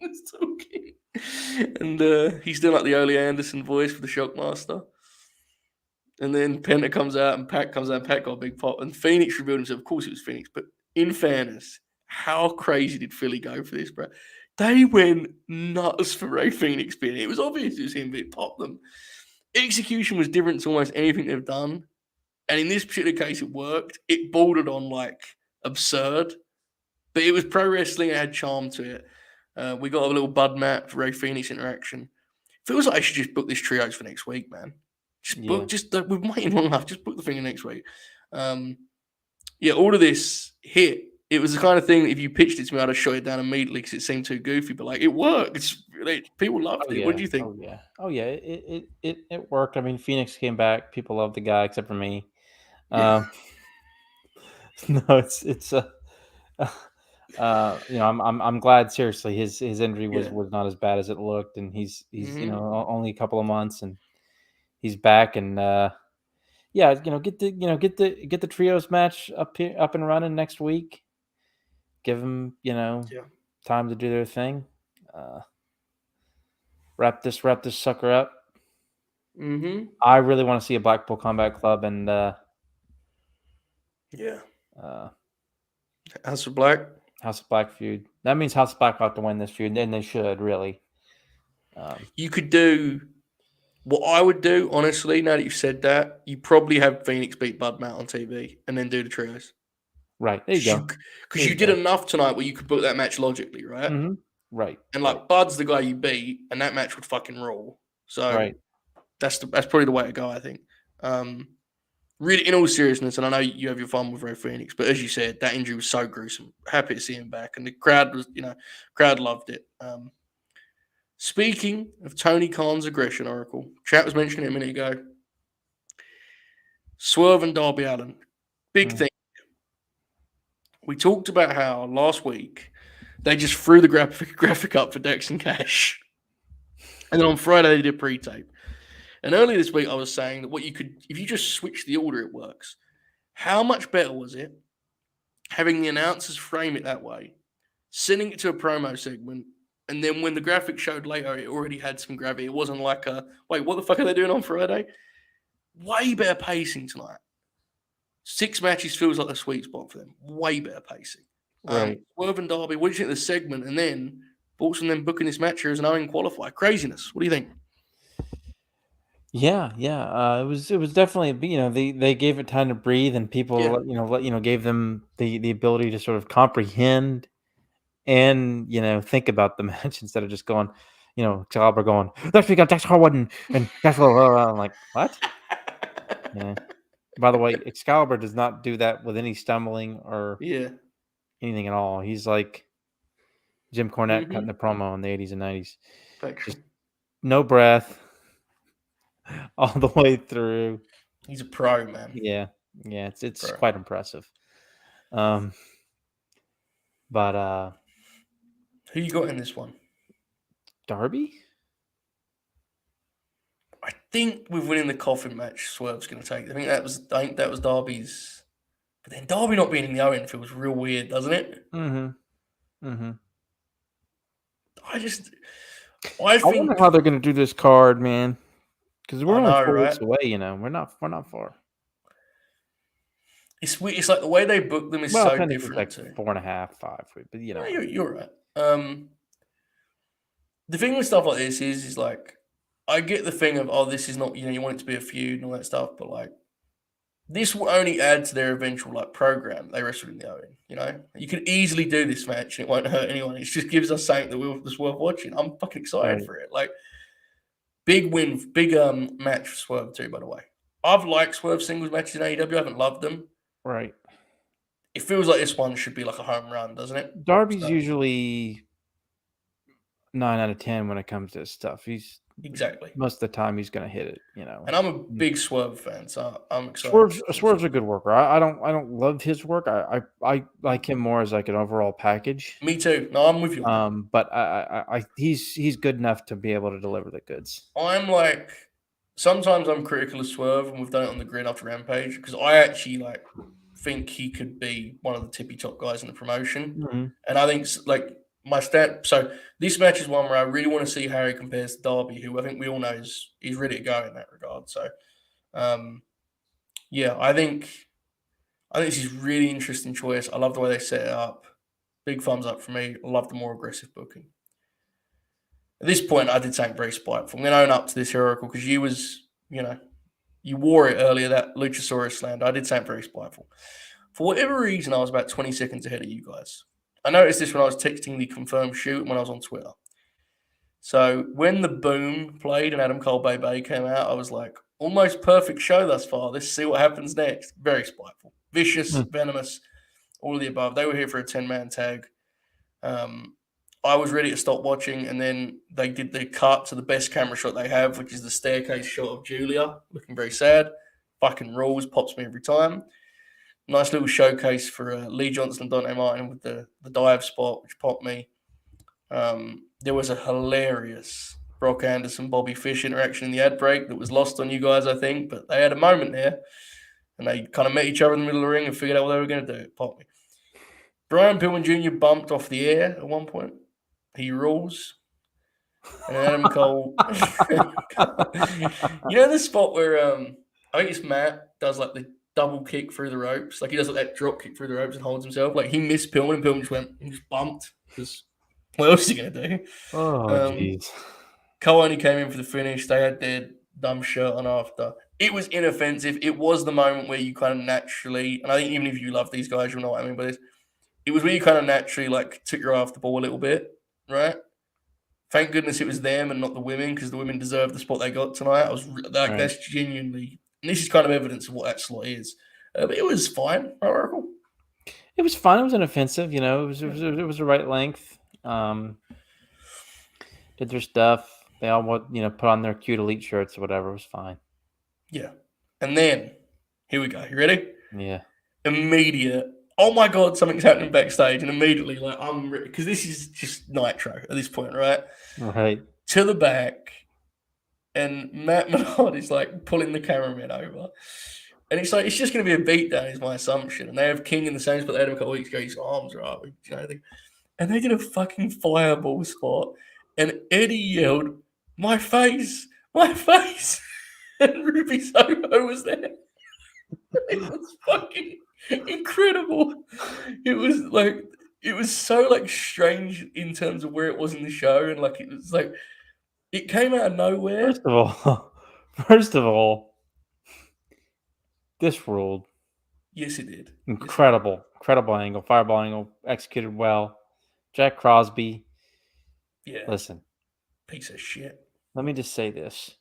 is talking. And he's doing like the Ole Anderson voice for the Shockmaster. And then Penta comes out, and Pac comes out, and Pac got a big pop, and Phoenix revealed himself. Of course it was Phoenix, but in fairness, how crazy did Philly go for this, bro? They went nuts for Ray Phoenix being. It was obvious it was him, but it popped them. Execution was different to almost anything they've done. And in this particular case, it worked. It bordered on like absurd, but it was pro wrestling. It had charm to it. We got a little Bud Matt for Ray Phoenix interaction. Feels like I should just book this trios for next week, man. We've waited long enough. Just book the thing next week. All of this hit. It was the kind of thing that if you pitched it to me, I'd have shot it down immediately because it seemed too goofy. But like, it worked. People loved it. Yeah. What do you think? Oh yeah. It worked. I mean, Phoenix came back. People loved the guy, except for me. No, it's I'm glad. Seriously, his injury was not as bad as it looked, and he's only a couple of months, and he's back, and get the trios match up and running next week. Give them time to do their thing. Wrap this sucker up. Mm-hmm. I really want to see a Blackpool Combat Club and House of Black feud. That means House of Black ought to win this feud, and they should really. You could do What I would do, honestly, now that you've said that, you probably have Phoenix beat Bud Matt on TV and then do the trios. Right. There you go. Because you did enough tonight where you could book that match logically, right? Mm-hmm. Right. And right. like Bud's the guy you beat, and that match would fucking rule. So Right. that's probably the way to go, I think. Really, in all seriousness, and I know you have your fun with Ray Phoenix, but as you said, that injury was so gruesome. Happy to see him back, and the crowd was, crowd loved it. Speaking of Tony Khan's aggression oracle, chat was mentioning it a minute ago. Swerve and Darby Allin, big thing. We talked about how last week they just threw the graphic up for Dex and Cash, and then on Friday they did pre-tape. And earlier this week I was saying that if you just switch the order, it works. How much better was it having the announcers frame it that way, sending it to a promo segment, and then when the graphic showed later, it already had some gravity. It wasn't like wait, what the fuck are they doing on Friday? Way better pacing tonight. 6 matches feels like the sweet spot for them. Way better pacing. Right. Swerve and Darby, what do you think of the segment? And then Bolton then booking this match here as an Owen qualifier. Craziness. What do you think? Yeah. It was definitely, they gave it time to breathe, and people, gave them the ability to sort of comprehend and think about the match instead of just going, Excalibur going, next we got Dax Harwood and Dax Harwood. I'm like, what? Yeah. By the way, Excalibur does not do that with any stumbling or anything at all. He's like Jim Cornette cutting the promo in the 80s and 90s. Just no breath all the way through. He's a pro, man. Yeah, it's quite impressive. But who you got in this one? Darby? I think with winning the coffin match, Swerve's going to take it. I think that was Darby's. But then Darby not being in the Owen feels real weird, doesn't it? Mm-hmm. I wonder how they're going to do this card, man. Because we're only 4 weeks away, We're not far. It's weird. It's like the way they book them is so different. Like 4.5, 5, but Yeah, you're right. The thing with stuff like this is like I get the thing of this is not you want it to be a feud and all that stuff, but like this will only add to their eventual like program they wrestle in the Owen. You could easily do this match and it won't hurt anyone. It just gives us something that's worth watching. I'm fucking excited for it. Like big win, big match for Swerve too. By the way, I've liked Swerve singles matches in AEW. I haven't loved them. Right. It feels like this one should be like a home run, doesn't it? Darby's usually 9 out of 10 when it comes to this stuff. He's exactly most of the time he's going to hit it, And I'm a big Swerve fan, so I'm excited. Swerve's a good worker. I don't love his work. I like him more as like an overall package. Me too. No, I'm with you. But he's good enough to be able to deliver the goods. I'm like sometimes I'm critical of Swerve, and we've done it on the grid after Rampage because I actually think he could be one of the tippy top guys in the promotion, and I think like. My stat. So this match is one where I really want to see how he compares to Darby, who I think we all know he's ready to go in that regard. So, I think this is really interesting choice. I love the way they set it up. Big thumbs up for me. I love the more aggressive booking. At this point, I did something very spiteful. I'm going to own up to this Oracle because you wore it earlier, that Luchasaurus slander. I did something very spiteful. For whatever reason, I was about 20 seconds ahead of you guys. I noticed this when I was texting the confirmed shoot when I was on Twitter. So when the boom played and Adam Cole Bay Bay came out, I was like, almost perfect show thus far. Let's see what happens next. Very spiteful. Vicious, venomous, all of the above. They were here for a 10-man tag. I was ready to stop watching, and then they did the cut to the best camera shot they have, which is the staircase shot of Julia, looking very sad. Fucking rules, pops me every time. Nice little showcase for Lee Johnson and Dante Martin with the dive spot, which popped me. There was a hilarious Brock Anderson, Bobby Fish interaction in the ad break that was lost on you guys, I think, but they had a moment there, and they kind of met each other in the middle of the ring and figured out what they were going to do. It popped me. Brian Pillman Jr. bumped off the air at one point. He rules. And Adam Cole. The spot where I think it's Matt does like the double kick through the ropes. Like he does like that drop kick through the ropes and holds himself. Like he missed Pillman and Pillman just went and just bumped. Because what else is he going to do? Oh, jeez. Cole only came in for the finish. They had dumb shirt on after. It was inoffensive. It was the moment where you kind of naturally, and I think even if you love these guys, you'll know what I mean by this. It was where you kind of naturally like took your eye off the ball a little bit, right? Thank goodness it was them and not the women, because the women deserved the spot they got tonight. I was like, Right. that's genuinely, and this is kind of evidence of what that slot is. But it was fine, Oracle. It was fun. It was inoffensive. You know, it was the right length. Did their stuff. They all put on their cute elite shirts or whatever. It was fine. Yeah. And then, here we go. You ready? Yeah. Immediate. Oh my God, something's happening backstage. And immediately, like, I'm ready. Because this is just Nitro at this point, right? Right. To the back. And Matt Menard is like pulling the cameraman over. And it's like, it's just going to be a beatdown, is my assumption. And they have King in the same spot they had him a couple weeks ago. His arms are up. You know, and they did a fucking fireball spot. And Eddie yelled, "My face! My face!" And Ruby Soho was there. It was fucking incredible. It was so like strange in terms of where it was in the show, and like it was like it came out of nowhere. First of all, this ruled. Yes, it did. Incredible angle, fireball angle, executed well. Jack Crosby. Yeah. Listen, piece of shit. Let me just say this.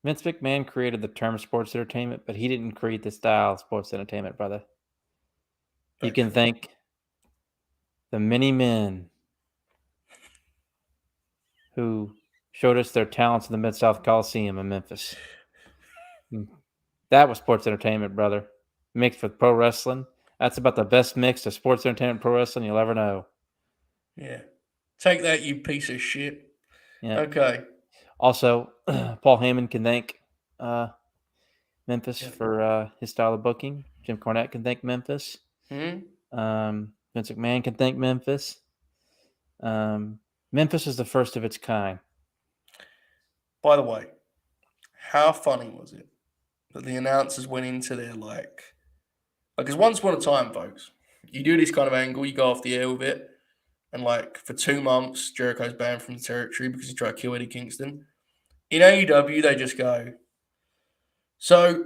Vince McMahon created the term sports entertainment, but he didn't create the style of sports entertainment, brother. You can thank the many men who showed us their talents in the Mid-South Coliseum in Memphis. That was sports entertainment, brother. Mixed with pro wrestling. That's about the best mix of sports entertainment and pro wrestling you'll ever know. Yeah. Take that, you piece of shit. Yeah. Okay. Also, Paul Heyman can thank Memphis for his style of booking. Jim Cornette can thank Memphis. Vince McMahon can thank Memphis. Memphis is the first of its kind. By the way, how funny was it that the announcers went into their because once upon a time, folks, you do this kind of angle, you go off the air with it, and like for 2 months, Jericho's banned from the territory because he tried to kill Eddie Kingston. In AEW, they just go, so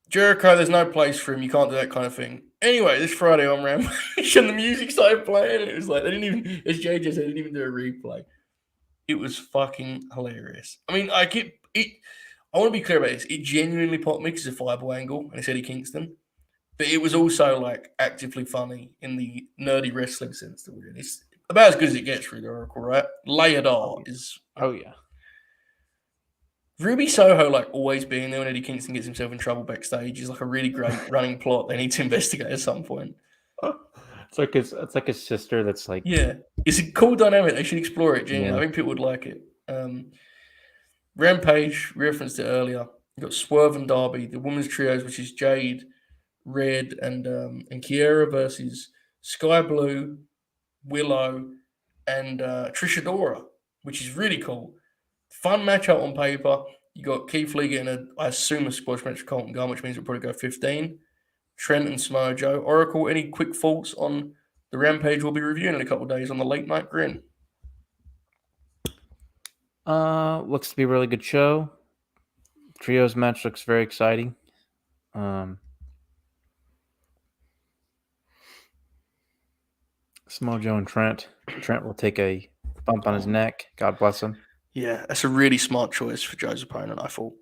Jericho, there's no place for him. You can't do that kind of thing. Anyway, this Friday on Rampage, and the music started playing, and it was like they didn't even, as JJ said, they didn't even do a replay. It was fucking hilarious. I mean, I want to be clear about this. It genuinely popped me because it's a fireball angle, and it's Eddie Kingston. But it was also like actively funny in the nerdy wrestling sense that we're in. It's about as good as it gets for the Oracle, right? Layered art is. Oh yeah. Ruby Soho, like always being there when Eddie Kingston gets himself in trouble backstage, is like a really great running plot they need to investigate at some point. It's like his sister that's like, yeah, it's a cool dynamic. They should explore it. Genuinely. I think people would like it. Rampage, referenced it earlier. You got Swerve and Darby, the women's trios, which is Jade, Red, and Kiera versus Sky Blue, Willow, and Trish Adora, which is really cool. Fun matchup on paper. You got Keith Lee getting I assume a squash match with Colton Gunn, which means it'll probably go 15. Trent and Samoa Joe. Oracle, any quick thoughts on the Rampage we'll be reviewing in a couple of days on the Late Night Grin? Looks to be a really good show. Trios match looks very exciting. Samoa Joe and Trent. Trent will take a bump on his neck. God bless him. Yeah, that's a really smart choice for Joe's opponent, I thought.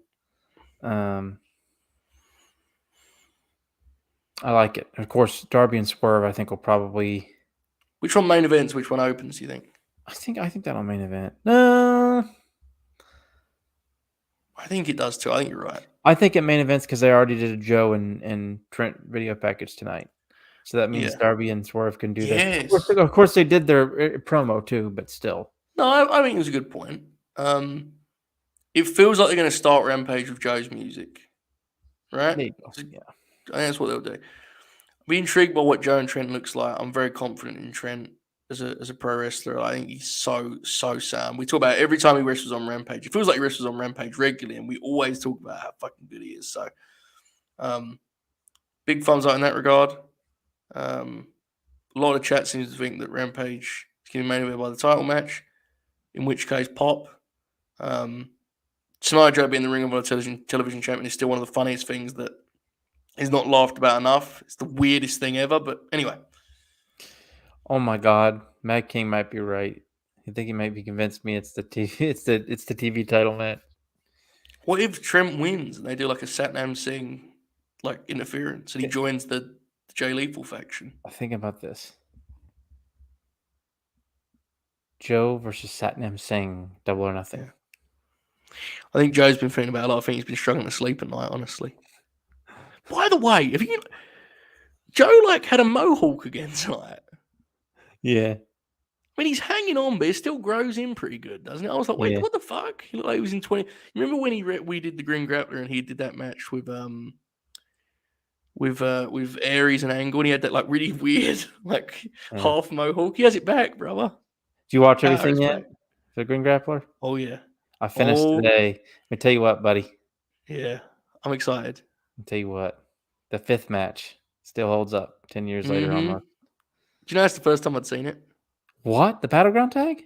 I like it. Of course, Darby and Swerve, I think, will probably. Which one main events? Which one opens? Do you think? I think that'll main event. No, I think it does too. I think you're right. I think it main events because they already did a Joe and Trent video package tonight, so that means Darby and Swerve can do that. Of course, they did their promo too, but still. No, I think it was a good point. It feels like they're going to start Rampage with Joe's music, right? There you go. Yeah. I think that's what they'll do. I'll be intrigued by what Joe and Trent looks like. I'm very confident in Trent as a pro wrestler. I think he's so sound. We talk about it every time he wrestles on Rampage. It feels like he wrestles on Rampage regularly, and we always talk about how fucking good he is. So, big thumbs up in that regard. A lot of chat seems to think that Rampage is getting main event by the title match, in which case pop. Samoa Joe being the Ring of Honor television champion is still one of the funniest things that is not laughed about enough. It's the weirdest thing ever. But anyway. Oh my God, Mad King might be right. I think he might be convinced me it's the TV. It's the TV title match. What if Trent wins and they do like a Satnam Singh like interference and he joins the Jay Lethal faction? Think about this. Joe versus Satnam Singh, Double or Nothing. Yeah. I think Joe's been thinking about a lot. I think he's been struggling to sleep at night, honestly. By the way, Joe like had a mohawk again tonight. Yeah. I mean, he's hanging on, but it still grows in pretty good, doesn't it? I was like, wait, what the fuck? He looked like he was in 20. You remember when we did the Green Grappler and he did that match with Aries and Angle, and he had that like really weird like half mohawk. He has it back, brother. Do you watch everything yet? The Green Grappler? Oh yeah. I finished today. Let me tell you what, buddy. Yeah, I'm excited. I'll tell you what. The 5th match still holds up 10 years later almost. Do you know that's the first time I'd seen it? What? The Battleground tag?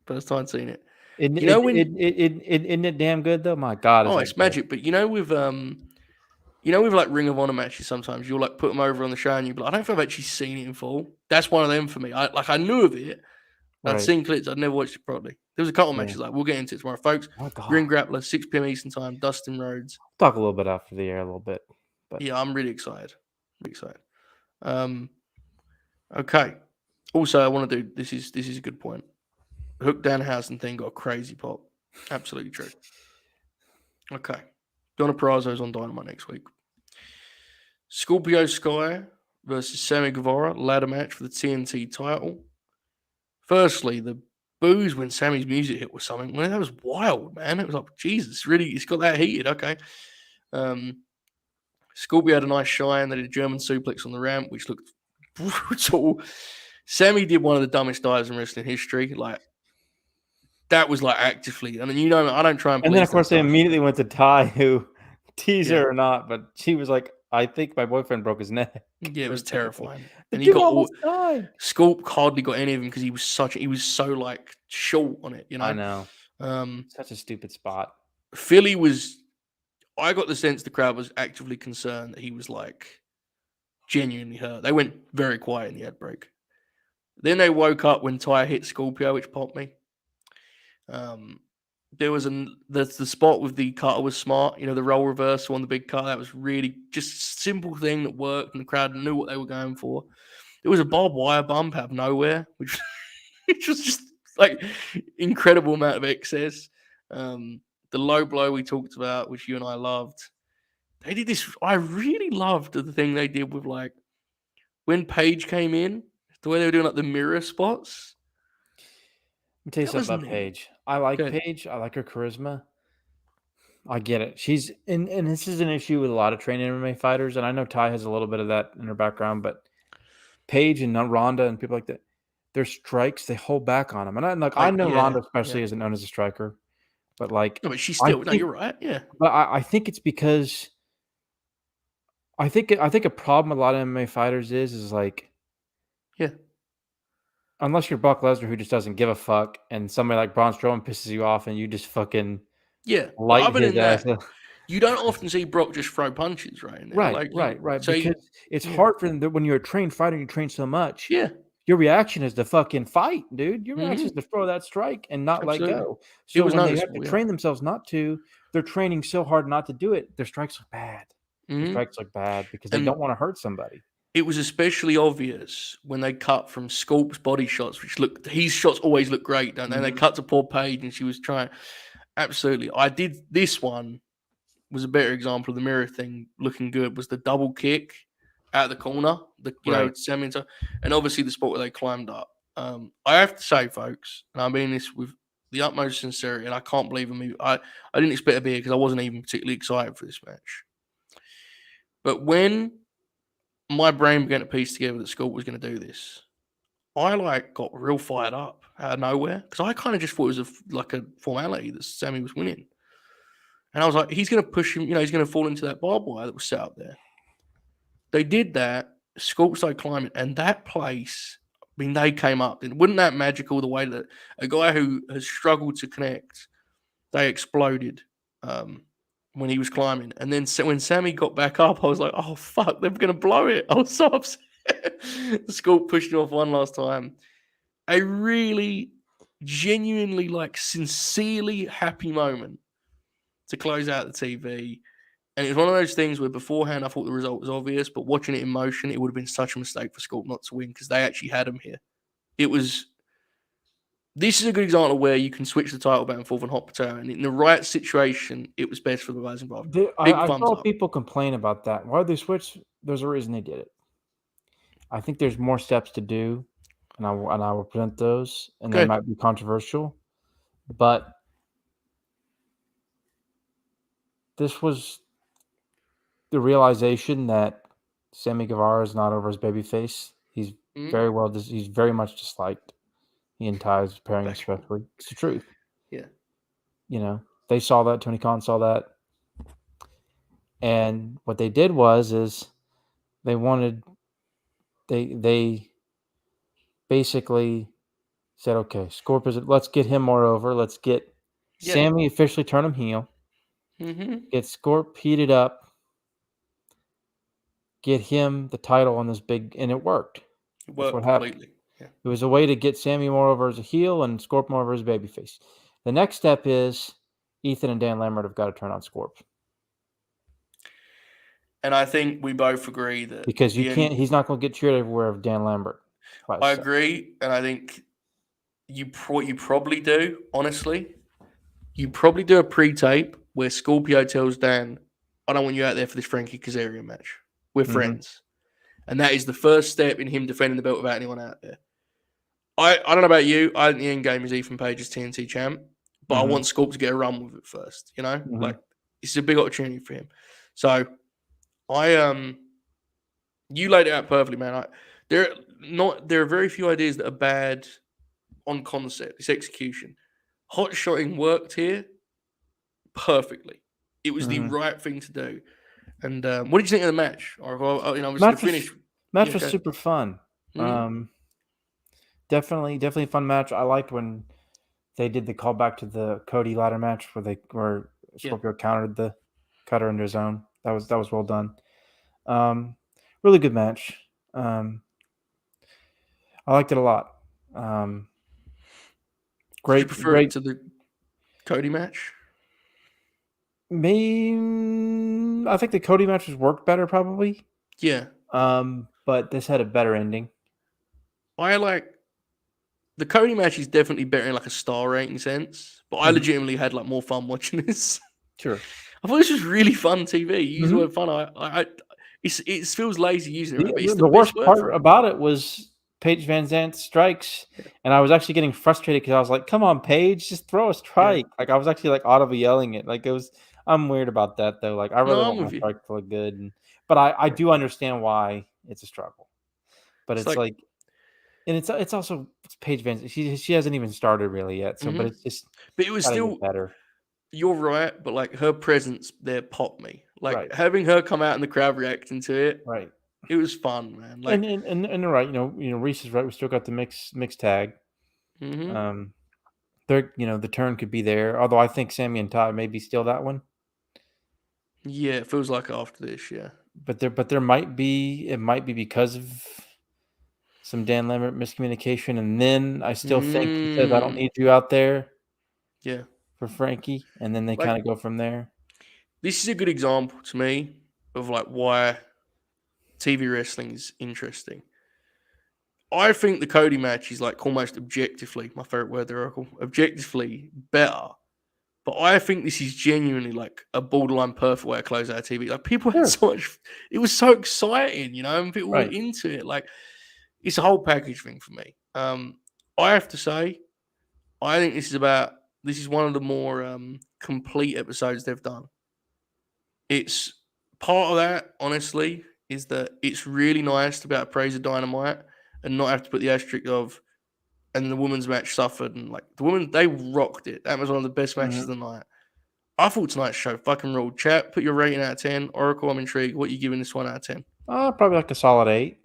First time I'd seen it. Isn't it damn good though? My God. It's magic. But with like Ring of Honor matches, sometimes you'll like put them over on the show and you'll be like, I don't think I've actually seen it in full. That's one of them for me. I knew of it. I'd seen clips. I'd never watched it properly. There was a couple of matches like we'll get into it tomorrow, folks. Green Grappler, 6 p.m. Eastern Time, Dustin Rhodes. Talk a little bit after the air a little bit. But yeah, I'm really excited. Okay. Also, I want to do this is a good point. Hook Danhausen thing got a crazy pop. Absolutely true. Okay. Donna Purrazzo's on Dynamite next week. Scorpio Sky versus Sami Guevara, ladder match for the TNT title. Firstly, the boos when Sami's music hit was something. Well, that was wild, man. It was like, Jesus, really, it's got that heated. Okay. Scorpio had a nice shine. They did a German suplex on the ramp, which looked brutal. Sami did one of the dumbest dives in wrestling history. Like, that was like actively. I mean, I don't try and. And then, of course, they immediately went to Ty, who teaser or not, but she was like, I think my boyfriend broke his neck. Yeah, it was terrifying. And he almost died. Scorp hardly got any of him because he was so like short on it. I know. Such a stupid spot. Philly was. I got the sense the crowd was actively concerned that he was like genuinely hurt. They went very quiet in the ad break. Then they woke up when Ty hit Scorpio, which popped me. There was the spot with the cutter was smart. The role reversal on the big car. That was really just a simple thing that worked, and the crowd knew what they were going for. There was a barbed wire bump out of nowhere, which was just like incredible amount of excess. The low blow we talked about, which you and I loved. They did this. I really loved the thing they did with like when Paige came in, the way they were doing like the mirror spots. Let me tell you something about Paige. I like Paige. I like her charisma. I get it. She's and this is an issue with a lot of trained MMA fighters, and I know Ty has a little bit of that in her background, but Paige and Ronda and people like that, their strikes, they hold back on them. And I know Ronda especially isn't known as a striker, but like no, but she's still no, you're right. Yeah. But I think it's because I think a problem with a lot of MMA fighters is like unless you're Brock Lesnar who just doesn't give a fuck and somebody like Braun Strowman pisses you off and you just fucking light his ass. You don't often see Brock just throw punches, right? Right. So because it's hard for them when you're a trained fighter and you train so much. Yeah. Your reaction is to fucking fight, dude. Your reaction is to throw that strike and not let go. So when they have to train themselves not to, they're training so hard not to do it. Their strikes look bad. Their strikes look bad because they don't want to hurt somebody. It was especially obvious when they cut from Scorp's body shots, his shots always look great, don't they? And they cut to poor Paige and she was trying. Absolutely. This one was a better example of the mirror thing looking good, was the double kick out of the corner, Sami, and obviously the spot where they climbed up. I have to say, folks, and I mean this with the utmost sincerity, and I can't believe I didn't expect to be here because I wasn't even particularly excited for this match. But when my brain began to piece together that Scorp was going to do this, I got real fired up out of nowhere because I kind of just thought it was a formality that Sami was winning. And I was like, he's going to push him, he's going to fall into that barbed wire that was set up there. They did that. Scorp started climbing, and that place, I mean, they came up. And wasn't that magical the way that a guy who has struggled to connect, they exploded. when he was climbing. And then when Sami got back up, I was like, oh, fuck, they're going to blow it. I was so upset. The Scorp pushed him off one last time. A really genuinely, like, sincerely happy moment to close out the TV. And it was one of those things where beforehand I thought the result was obvious, but watching it in motion, it would have been such a mistake for Scorp not to win because they actually had him here. This is a good example of where you can switch the title back and forth on hot potato, and in the right situation, it was best for the guys involved. I Thumbs saw up. people complain about that. Why they switch? There's a reason they did it. I think there's more steps to do, and I will present those, and they might be controversial, but this was the realization that Sammy Guevara is not over his babyface. He's he's very much disliked. He and Ty's pairing especially. It's the truth. Yeah. You know, they saw that. Tony Khan saw that. And what they did is they basically said, okay, Scorpio, let's get him more over. Let's get Sami officially turn him heel. Get Scorp heated up. Get him the title on this big, and it worked. It worked completely. Yeah. It was a way to get Sami more over as a heel and Scorp more over as a babyface. The next step is Ethan and Dan Lambert have got to turn on Scorp. And I think we both agree that because he's not going to get cheered everywhere of Dan Lambert. I agree, and I think you probably do, honestly. You probably do a pre-tape where Scorpio tells Dan, I don't want you out there for this Frankie Kazarian match. We're friends. And that is the first step in him defending the belt without anyone out there. I don't know about you. I think the end game is Ethan Page's TNT champ, but I want Scorp to get a run with it first. You know, like it's a big opportunity for him. So you laid it out perfectly, man. There are very few ideas that are bad on concept. It's execution. Hot shotting worked here perfectly. It was the right thing to do. And what did you think of the match? Match was super fun. Definitely a fun match. I liked when they did the callback to the Cody ladder match where Scorpio countered the cutter into his own. That was well done. Really good match. I liked it a lot. Great. Did you prefer it to the Cody match? I think the Cody match was worked better, probably. Yeah. But this had a better ending. The Cody match is definitely better in like a star rating sense, but I legitimately had like more fun watching this. Sure. I thought this was really fun TV. You use the word fun. It feels lazy using it. Right? The worst part about it was Paige Van Zandt strikes, and I was actually getting frustrated because I was like, "Come on, Paige, just throw a strike!" Yeah. Like I was actually like audibly yelling it. Like it was. I'm weird about that though. Like I really want my strike to look good, but I do understand why it's a struggle. But it's like and it's also Paige Van Zandt. She hasn't even started really yet. So, but it's just. But it was still better. You're right, but like her presence there popped me. Like having her come out and the crowd reacting to it. Right. It was fun, man. Like and they're right. Reese is right. We still got the mixed tag. The turn could be there. Although I think Sami and Ty maybe steal that one. Yeah, it feels like after this, yeah. But there might be. It might be because of some Dan Lambert miscommunication, and then I still think he says, "I don't need you out there." Yeah. For Frankie, and then they kind of go from there. This is a good example to me of like why TV wrestling is interesting. I think the Cody match is like almost objectively, my favorite word there, Oracle, objectively better. But I think this is genuinely like a borderline perfect way to close out TV. Like people had so much, it was so exciting, and people were into it. Like it's a whole package thing for me. I have to say, I think this is one of the more complete episodes they've done. It's part of that, honestly, is that it's really nice to be able to praise a Dynamite and not have to put the asterisk of, and the women's match suffered, and like the women, they rocked it. That was one of the best matches of the night. I thought tonight's show fucking ruled. Chat, put your rating out of 10. Oracle, I'm intrigued. What are you giving this one out of 10? Probably like a solid 8.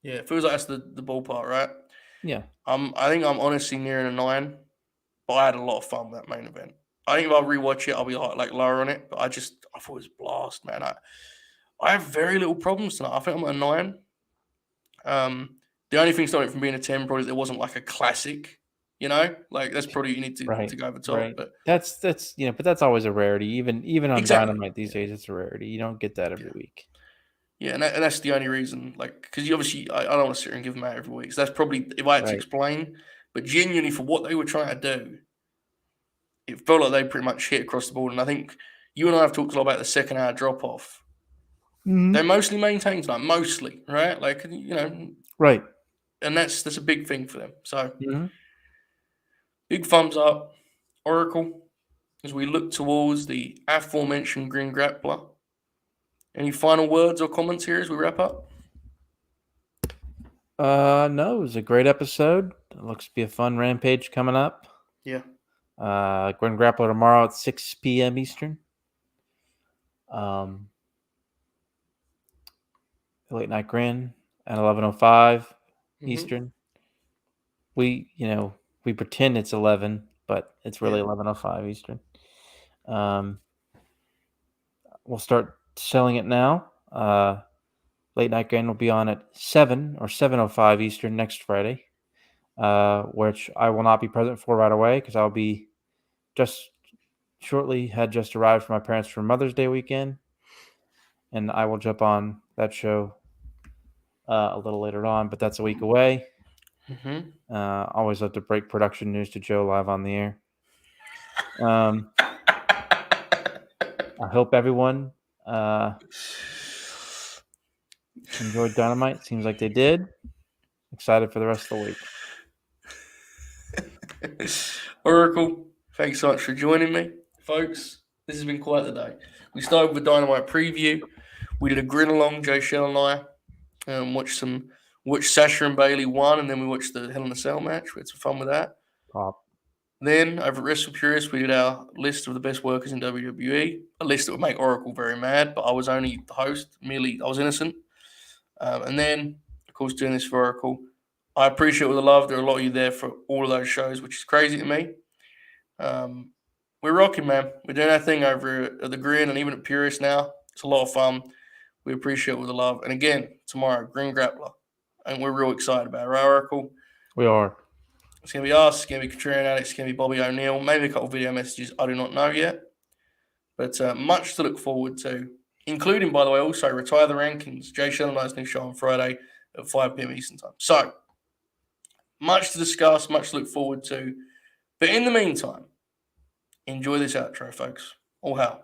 Yeah, it feels like that's the ballpark, right? Yeah. I think I'm honestly nearing a 9. But I had a lot of fun with that main event. I think if I rewatch it, I'll be like lower on it. But I thought it was a blast, man. I have very little problems tonight. I think I'm at a 9. The only thing stopping it from being a 10 probably there wasn't like a classic. Like that's probably you need to Right, go over the top. right. But That's but that's always a rarity. Even on exactly, Dynamite these days, it's a rarity. You don't get that every week. yeah, and that's the only reason. Like, because you obviously, I don't want to sit here and give them out every week. So that's probably if I had to Right. explain. But genuinely, for what they were trying to do, it felt like they pretty much hit across the board. And I think you and I have talked a lot about the second hour drop off. They mostly maintained tonight, mostly, right? Like, Right. and that's a big thing for them. So Mm-hmm. big thumbs up, Oracle, as we look towards the aforementioned Green Grappler. Any final words or comments here as we wrap up? No, it was a great episode. It looks to be a fun Rampage coming up. Yeah. Gwen Grappler tomorrow at 6 p.m. Eastern. Late Night Grin at 11:05 Eastern. We pretend it's 11, but it's really 11:05 Eastern. We'll start selling it now. Late Night Grin will be on at 7 or 7:05 Eastern next Friday, which I will not be present for right away because I'll be had just arrived from my parents for Mother's Day weekend, and I will jump on that show a little later on, but that's a week away. Always love to break production news to Joe live on the air. I hope everyone enjoyed Dynamite. Seems like they did. Excited for the rest of the week. Oracle, thanks so much for joining me. Folks, this has been quite the day. We started with a Dynamite preview. We did a grin along, Jay Shell and I. Watched Sasha and Bailey 1, and then we watched the Hell in a Cell match. We had some fun with that. Pop. Then, over at Wrestle Purist, we did our list of the best workers in WWE. A list that would make Oracle very mad, but I was only the host. Merely, I was innocent. And then, of course, doing this for Oracle. I appreciate all the love. There are a lot of you there for all of those shows, which is crazy to me. We're rocking, man. We're doing our thing over at the Grin and even at Purist now. It's a lot of fun. We appreciate all the love. And again, tomorrow, Green Grappler. And we're real excited about it, right, Oracle? We are. It's going to be us. It's going to be Katrina Alex. It's going to be Bobby O'Neill. Maybe a couple of video messages. I do not know yet. But much to look forward to, including, by the way, also Retire the Rankings. Jay Shell and I's new show on Friday at 5 p.m. Eastern Time. So, much to discuss, much to look forward to. But in the meantime, enjoy this outro, folks. All hail.